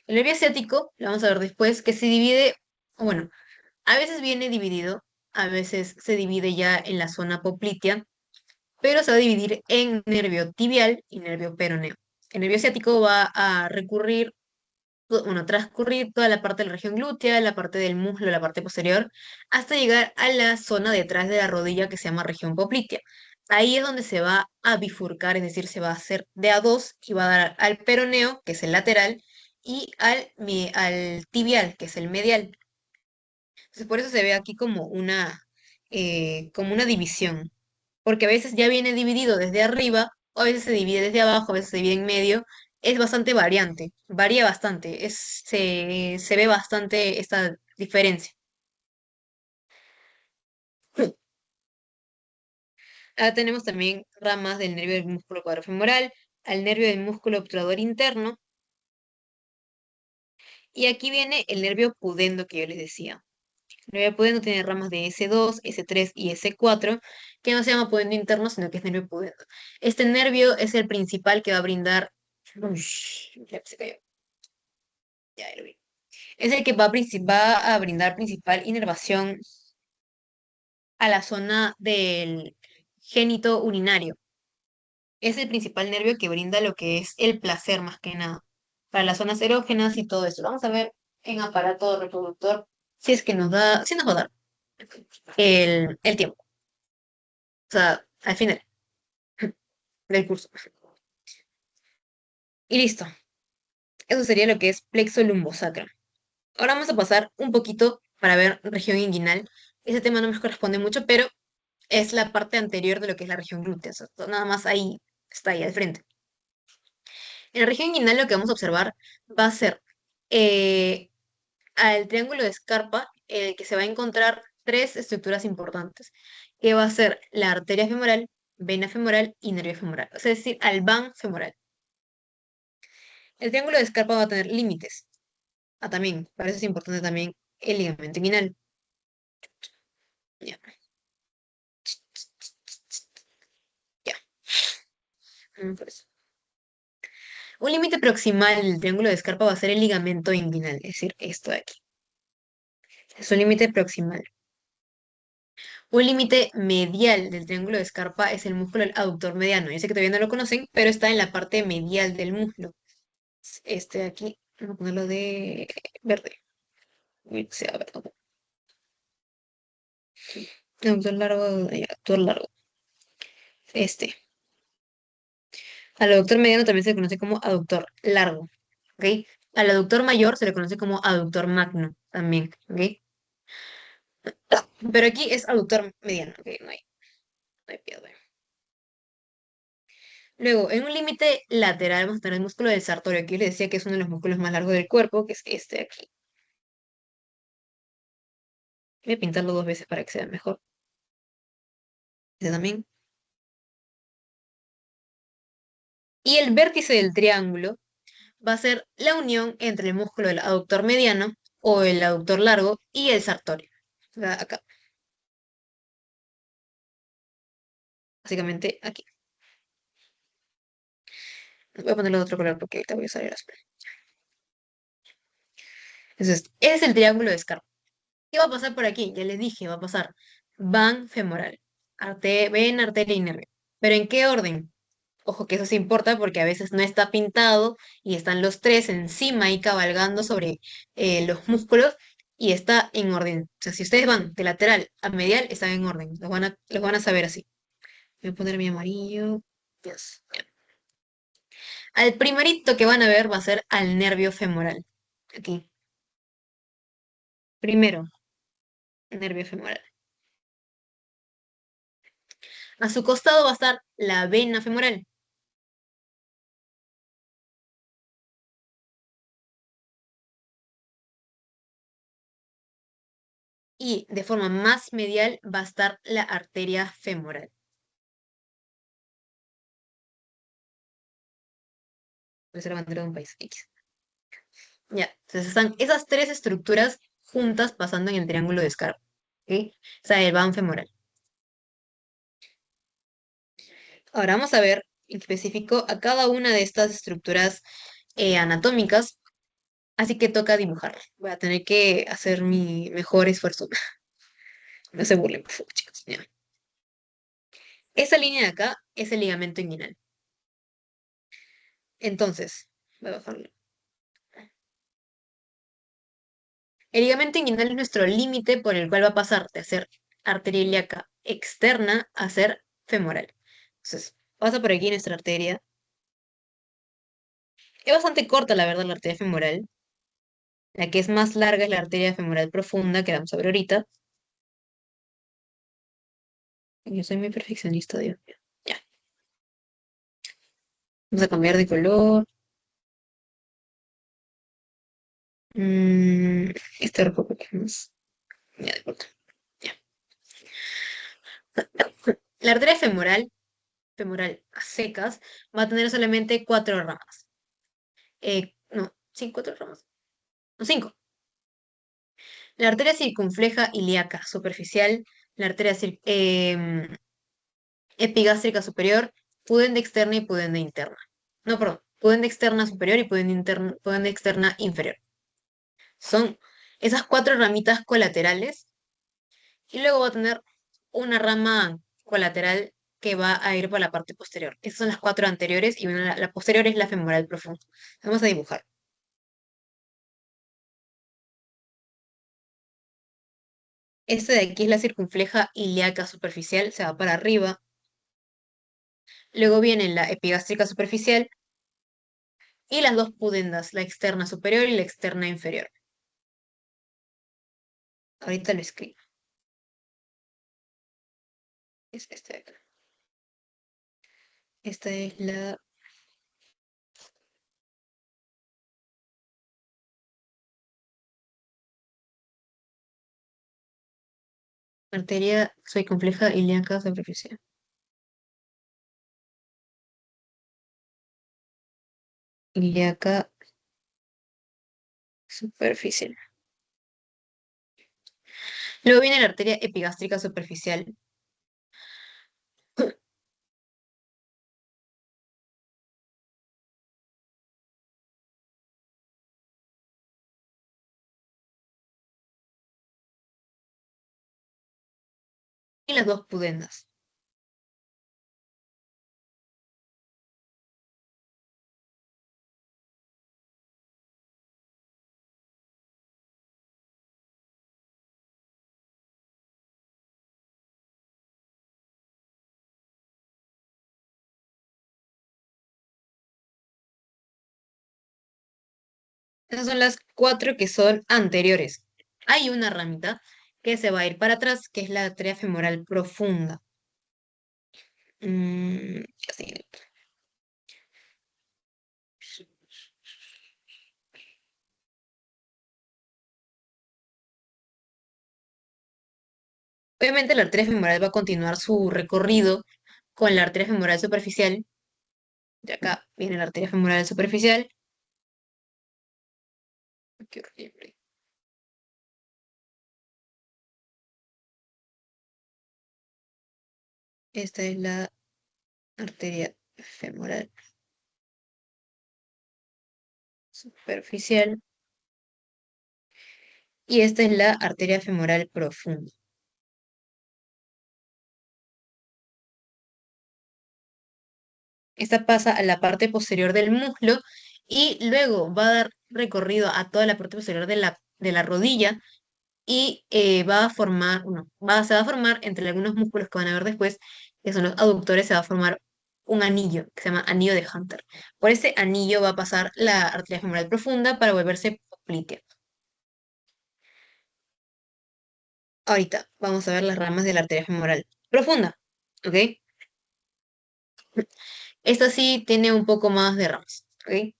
El nervio ciático, lo vamos a ver después, que se divide, o bueno, a veces viene dividido, a veces se divide ya en la zona poplitea, pero se va a dividir en nervio tibial y nervio peroneo. El nervio ciático va a recurrir, bueno, transcurrir toda la parte de la región glútea, la parte del muslo, la parte posterior, hasta llegar a la zona detrás de la rodilla que se llama región poplitea. Ahí es donde se va a bifurcar, es decir, se va a hacer de a dos y va a dar al peroneo, que es el lateral, y al tibial, que es el medial. Entonces, por eso se ve aquí como una división, porque a veces ya viene dividido desde arriba, o a veces se divide desde abajo, a veces se divide en medio. Es bastante variante, varía bastante, se ve bastante esta diferencia. Ahora tenemos también ramas del nervio del músculo cuadrofemoral, al nervio del músculo obturador interno, y aquí viene el nervio pudendo que yo les decía. El nervio pudendo tiene ramas de S2, S3 y S4, que no se llama pudendo interno, sino que es nervio pudendo. Este nervio es el principal que va a brindar. Ush, ya se cayó. Ya lo vi. Es el que va a brindar principal inervación a la zona del génito urinario. Es el principal nervio que brinda lo que es el placer más que nada, para las zonas erógenas y todo eso. Vamos a ver en aparato reproductor si es que si nos va a dar el tiempo, o sea, al final del curso. Y listo. Eso sería lo que es plexo lumbosacro. Ahora vamos a pasar un poquito para ver región inguinal. Ese tema no me corresponde mucho, pero es la parte anterior de lo que es la región glútea. O sea, nada más ahí está ahí al frente. En la región inguinal lo que vamos a observar va a ser eh, al triángulo de Scarpa, en el que se va a encontrar tres estructuras importantes, que va a ser la arteria femoral, vena femoral y nervio femoral, es decir, al van femoral. El triángulo de Scarpa va a tener límites. También, para eso es importante también el ligamento inguinal. Ya, ya. Por eso. Un límite proximal del triángulo de Scarpa va a ser el ligamento inguinal, es decir, esto de aquí. Es un límite proximal. Un límite medial del triángulo de Scarpa es el músculo aductor mediano. Yo sé que todavía no lo conocen, pero está en la parte medial del muslo. Este de aquí, vamos a ponerlo de verde. Uy, sea verde. Aductor largo, aductor largo. Este. Al aductor mediano también se le conoce como aductor largo. ¿Ok? Al aductor mayor se le conoce como aductor magno también. ¿Ok? Pero aquí es aductor mediano. ¿Ok? No hay pierde. Luego, en un límite lateral vamos a tener el músculo del sartorio. Aquí les decía que es uno de los músculos más largos del cuerpo, que es este de aquí. Voy a pintarlo dos veces para que se vea mejor. Este también. Y el vértice del triángulo va a ser la unión entre el músculo del aductor mediano o el aductor largo y el sartorio. O sea, acá, básicamente aquí. Voy a ponerlo de otro color porque ahorita voy a usar el azul. Entonces, ese es el triángulo de Scarpa. ¿Qué va a pasar por aquí? Ya les dije, va a pasar van femoral, ven, arteria y nervio. ¿Pero en qué orden? Ojo que eso sí importa porque a veces no está pintado y están los tres encima y cabalgando sobre los músculos y está en orden. O sea, si ustedes van de lateral a medial, están en orden. Los van a saber así. Voy a poner mi amarillo. Yes. Al primerito que van a ver va a ser al nervio femoral. Aquí. Primero, nervio femoral. A su costado va a estar la vena femoral. Y de forma más medial va a estar la arteria femoral. Puede ser la bandera de un país X. Ya, entonces están esas tres estructuras juntas pasando en el triángulo de Scarpa. ¿Ok? O sea, el van femoral. Ahora vamos a ver en específico a cada una de estas estructuras anatómicas, así que toca dibujar. Voy a tener que hacer mi mejor esfuerzo. No se burlen, por favor, chicos. Ya. Esa línea de acá es el ligamento inguinal. Entonces, voy a bajarlo. El ligamento inguinal es nuestro límite por el cual va a pasar de ser arteria ilíaca externa a ser femoral. Entonces, pasa por aquí nuestra arteria. Es bastante corta, la verdad, la arteria femoral. La que es más larga es la arteria femoral profunda, que vamos a ver ahorita. Yo soy muy perfeccionista, Dios mío. Ya, vamos a cambiar de color. Mm, este rojo porque es más. Ya, de acuerdo. Ya. La arteria femoral a secas, va a tener solamente cuatro ramas. No, sí, cuatro ramas. No, cinco. La arteria circunfleja ilíaca superficial, la arteria epigástrica superior, pudenda externa y pudenda interna. No, perdón, pudenda externa superior y pudenda externa inferior. Son esas cuatro ramitas colaterales y luego va a tener una rama colateral que va a ir por la parte posterior. Esas son las cuatro anteriores y la posterior es la femoral profunda. Vamos a dibujar. Esta de aquí es la circunfleja ilíaca superficial, se va para arriba. Luego viene la epigástrica superficial y las dos pudendas, la externa superior y la externa inferior. Ahorita lo escribo. Es esta de acá. Esta es la arteria circunfleja ilíaca superficial. Ilíaca superficial. Luego viene la arteria epigástrica superficial y las dos pudendas. Esas son las cuatro que son anteriores. Hay una ramita que se va a ir para atrás, que es la arteria femoral profunda. Así. Obviamente la arteria femoral va a continuar su recorrido con la arteria femoral superficial. De acá viene la arteria femoral superficial. Qué horrible. Esta es la arteria femoral superficial y esta es la arteria femoral profunda. Esta pasa a la parte posterior del muslo y luego va a dar recorrido a toda la parte posterior de la rodilla y va a formar, se va a formar entre algunos músculos que van a ver después, que son los aductores, se va a formar un anillo que se llama anillo de Hunter. Por ese anillo va a pasar la arteria femoral profunda para volverse poplitea. Ahorita vamos a ver las ramas de la arteria femoral profunda, ¿ok? Esta sí tiene un poco más de ramas, ¿ok?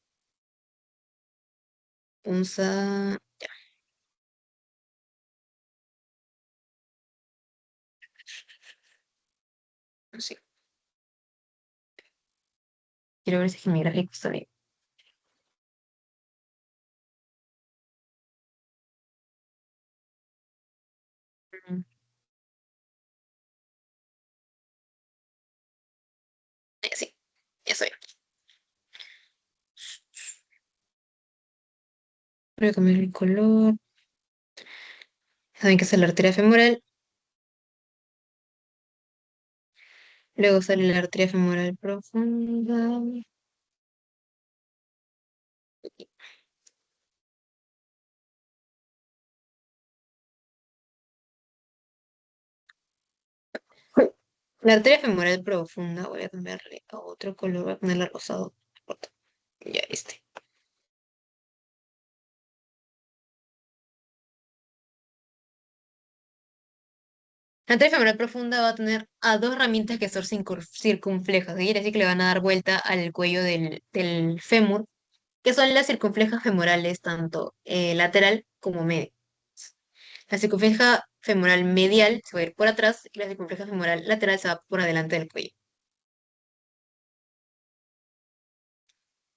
Vamos a... Sí, quiero ver si es que mi gráfico está bien. Mm, Sí, ya estoy. Voy a cambiar el color. Saben que es la arteria femoral. Luego sale la arteria femoral profunda. La arteria femoral profunda, voy a cambiarle a otro color, voy a ponerle rosado. No importa. Ya, este. La arteria femoral profunda va a tener a dos ramitas que son circunflejas. ¿Sí? Quiere decir que le van a dar vuelta al cuello del fémur, que son las circunflejas femorales, tanto lateral como media. La circunfleja femoral medial se va a ir por atrás y la circunfleja femoral lateral se va por adelante del cuello.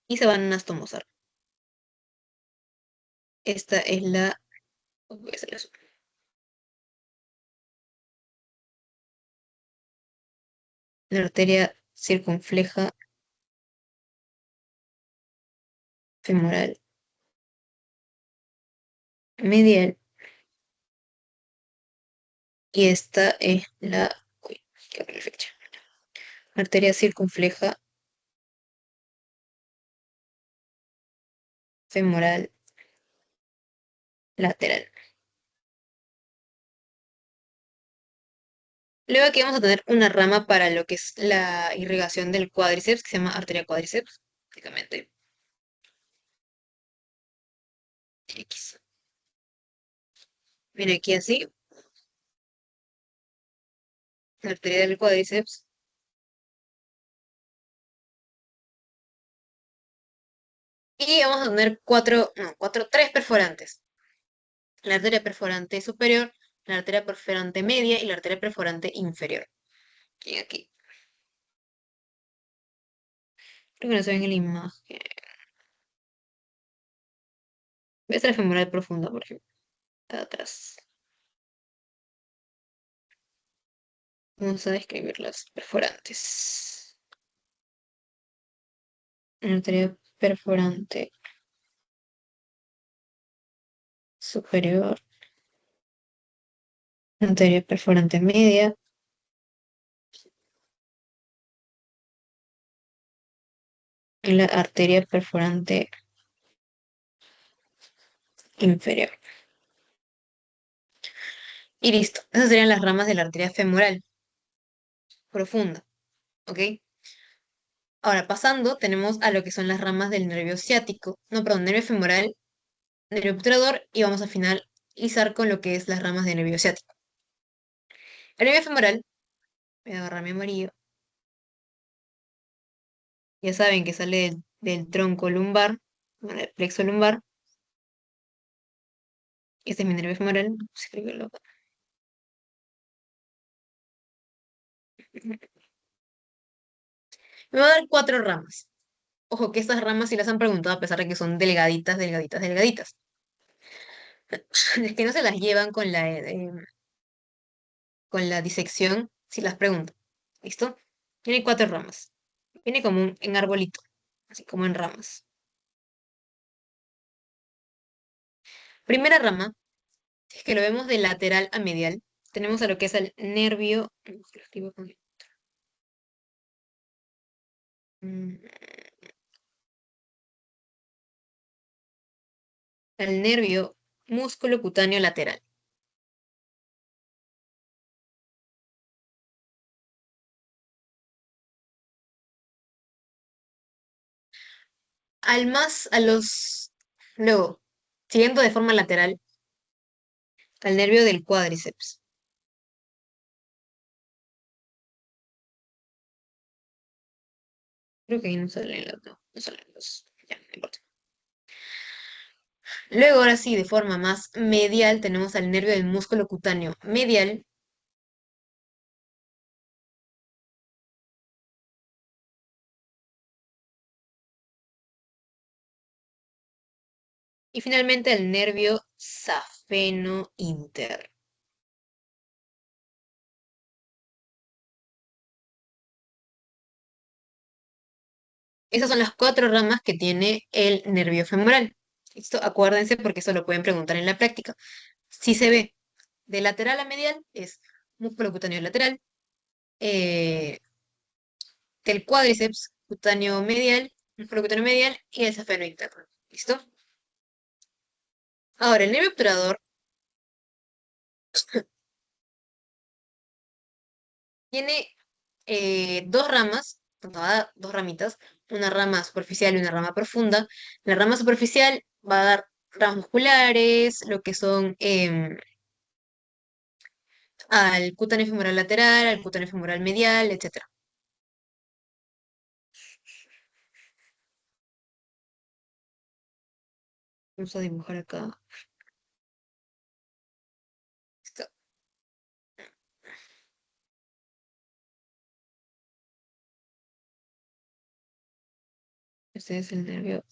Y se van a anastomosar. Esta es la... voy a hacerle zoom. La arteria circunfleja femoral medial. Y esta es la... uy, qué horrible fecha. Arteria circunfleja femoral lateral. Luego aquí vamos a tener una rama para lo que es la irrigación del cuádriceps, que se llama arteria cuádriceps, básicamente. X. Viene aquí así, la arteria del cuádriceps. Y vamos a tener tres perforantes. La arteria perforante superior, la arteria perforante media y la arteria perforante inferior. Aquí. Creo que no se ve en la imagen. Esta es la femoral profunda, por ejemplo. Está atrás. Vamos a describir las perforantes. Una arteria perforante superior, una arteria perforante media y la arteria perforante inferior. Y listo. Esas serían las ramas de la arteria femoral profunda. ¿Ok? Ahora, pasando, tenemos a lo que son las ramas del nervio ciático. No, perdón, nervio femoral, nervio obturador y vamos a finalizar con lo que es las ramas de nervio ciático. El nervio femoral, voy a agarrar mi amarillo, ya saben que sale del tronco lumbar, bueno, el plexo lumbar. Este es mi nervio femoral, vamos a escribirlo acá. Me va a dar cuatro ramas. Ojo que estas ramas sí las han preguntado a pesar de que son delgaditas, delgaditas, delgaditas. Es que no se las llevan con la disección si las preguntan. ¿Listo? Tiene cuatro ramas. Viene como en arbolito, así como en ramas. Primera rama, si es que lo vemos de lateral a medial, tenemos a lo que es el nervio, lo escribo mm, al nervio músculo cutáneo lateral. Luego, siguiendo de forma lateral, al nervio del cuádriceps. Creo que ahí no salen no salen los, ya, no importa. Luego, ahora sí, de forma más medial, tenemos al nervio del músculo cutáneo medial. Y finalmente el nervio safeno interno. Esas son las cuatro ramas que tiene el nervio femoral. Esto acuérdense porque eso lo pueden preguntar en la práctica. Si se ve de lateral a medial, es músculo cutáneo lateral, eh, del cuádriceps cutáneo medial, músculo cutáneo medial y el safeno interno. ¿Listo? Ahora, el nervio obturador tiene dos ramas, dos ramitas, una rama superficial y una rama profunda. La rama superficial va a dar ramas musculares, lo que son al cutáneo femoral lateral, al cutáneo femoral medial, etcétera. Vamos a dibujar acá. Esto. Este es el nervio.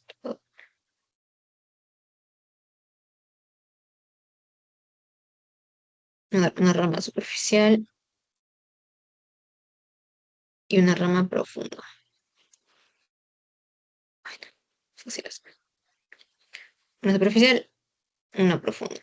Una rama superficial y una rama profunda. Fácil es. Una superficial, una profunda.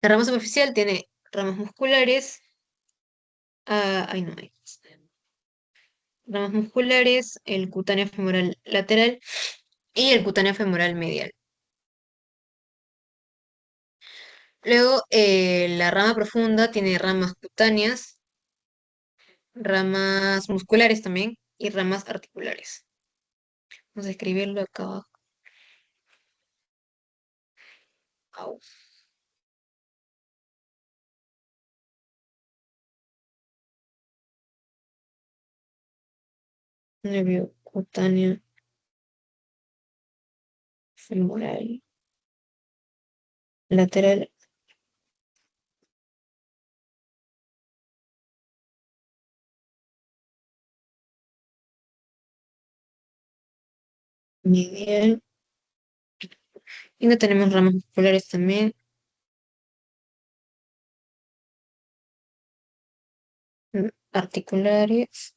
La rama superficial tiene ramas musculares. Ay, no hay. Ramas musculares, el cutáneo femoral lateral y el cutáneo femoral medial. Luego, la rama profunda tiene ramas cutáneas, ramas musculares también y ramas articulares. Vamos a escribirlo acá abajo. Au. Nervio cutáneo femoral lateral medial. Y no tenemos ramas musculares también, articulares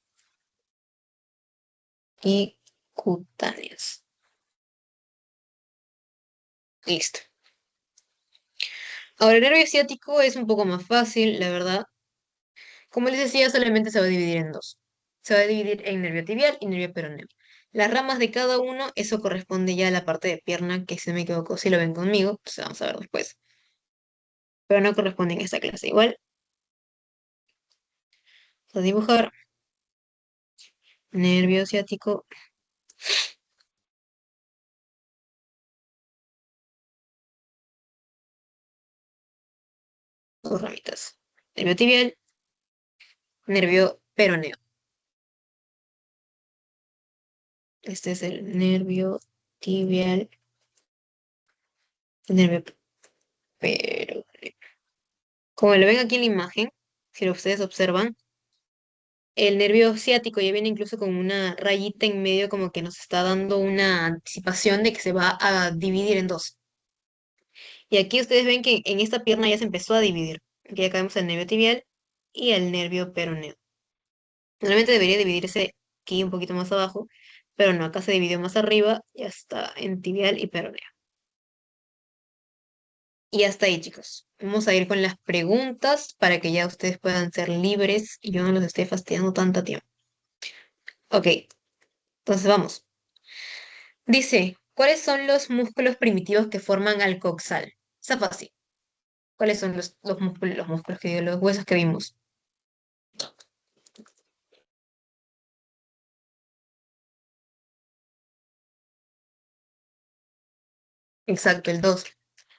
y cutáneas. Listo. Ahora, el nervio ciático es un poco más fácil, la verdad. Como les decía, solamente se va a dividir en dos. Se va a dividir en nervio tibial y nervio peroneo. Las ramas de cada uno, eso corresponde ya a la parte de pierna, que si no me equivoco, si lo ven conmigo, pues vamos a ver después. Pero no corresponde en esta clase. Igual, a dibujar nervio ciático, dos ramitas. Nervio tibial, nervio peroneo. Este es el nervio tibial, el nervio peroneo. Como lo ven aquí en la imagen, si ustedes observan, el nervio ciático ya viene incluso con una rayita en medio como que nos está dando una anticipación de que se va a dividir en dos. Y aquí ustedes ven que en esta pierna ya se empezó a dividir. Aquí ya vemos el nervio tibial y el nervio peroneo. Normalmente debería dividirse aquí un poquito más abajo, pero no, acá se dividió más arriba, ya está en tibial y peroneo. Y hasta ahí, chicos. Vamos a ir con las preguntas para que ya ustedes puedan ser libres y yo no los esté fastidiando tanto tiempo. Ok, entonces vamos. Dice, ¿cuáles son los músculos primitivos que forman al coxal? Está fácil. ¿Cuáles son los músculos que digo, los huesos que vimos? Exacto, el dos.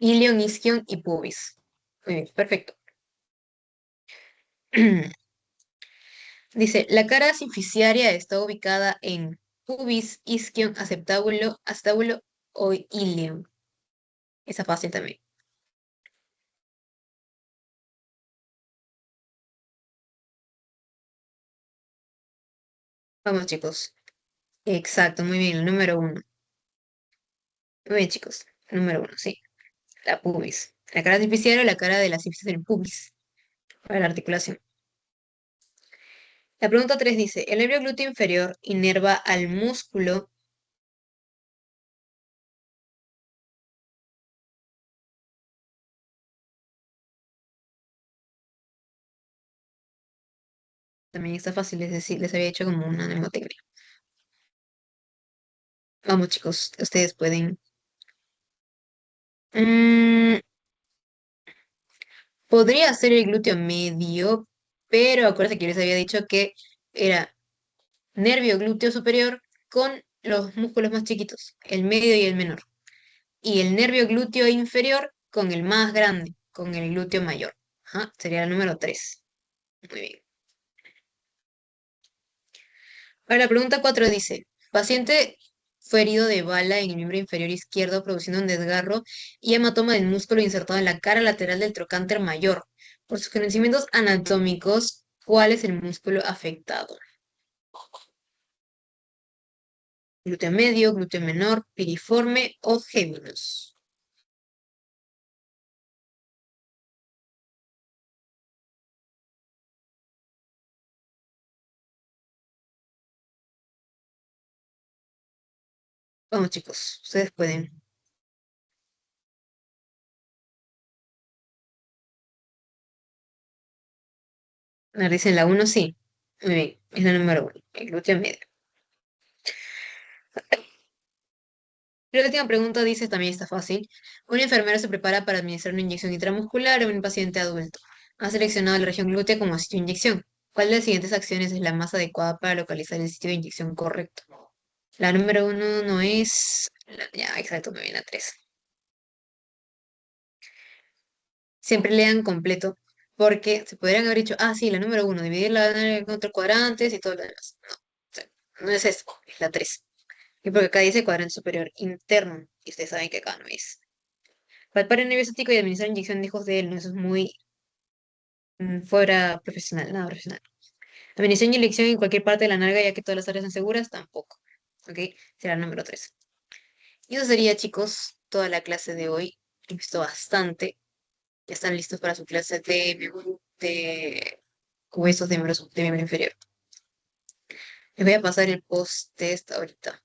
Ilion, isquion y pubis. Muy bien, perfecto. Dice, la cara sificiaria está ubicada en pubis, isquion, acetabulo o ilion. Esa fácil también. Vamos, chicos. Exacto, muy bien, el número uno. Muy bien, chicos. Número uno, sí. La pubis. La cara sificiaria o la cara de la sifis del pubis. Para la articulación. La pregunta 3 dice, el nervio glúteo inferior inerva al músculo, también está fácil, es decir, les había hecho como una mnemotecnia. Vamos, chicos, ustedes pueden. Mm, podría ser el glúteo medio, pero acuérdate que yo les había dicho que era nervio glúteo superior con los músculos más chiquitos, el medio y el menor. Y el nervio glúteo inferior con el más grande, con el glúteo mayor. Ajá, sería el número 3. Muy bien. Ahora la pregunta 4 dice, paciente fue herido de bala en el miembro inferior izquierdo produciendo un desgarro y hematoma del músculo insertado en la cara lateral del trocánter mayor. Por sus conocimientos anatómicos, ¿cuál es el músculo afectado? Glúteo medio, glúteo menor, piriforme o géminis. Vamos chicos, ustedes pueden. Me dicen la uno, sí. Muy bien, es la número 1, el glúteo medio. La última pregunta dice, también está fácil. Un enfermero se prepara para administrar una inyección intramuscular a un paciente adulto. Ha seleccionado la región glútea como sitio de inyección. ¿Cuál de las siguientes acciones es la más adecuada para localizar el sitio de inyección correcto? La número 1 no es... Ya, exacto, me viene la 3. Siempre lean completo, porque se podrían haber dicho, ah, sí, la número 1, dividirla en otros cuadrantes y todo lo demás. No, o sea, no es eso, es la 3. Y porque acá dice cuadrante superior interno, y ustedes saben que acá no es. Palpar el nervio ciático y administrar inyección lejos de él, no, eso es muy fuera profesional, nada profesional. Administración y inyección en cualquier parte de la nalga, ya que todas las áreas son seguras, tampoco. ¿Ok? Será el número 3. Y eso sería, chicos, toda la clase de hoy. He visto bastante. Ya están listos para su clase de huesos de miembro inferior. Les voy a pasar el post-test ahorita.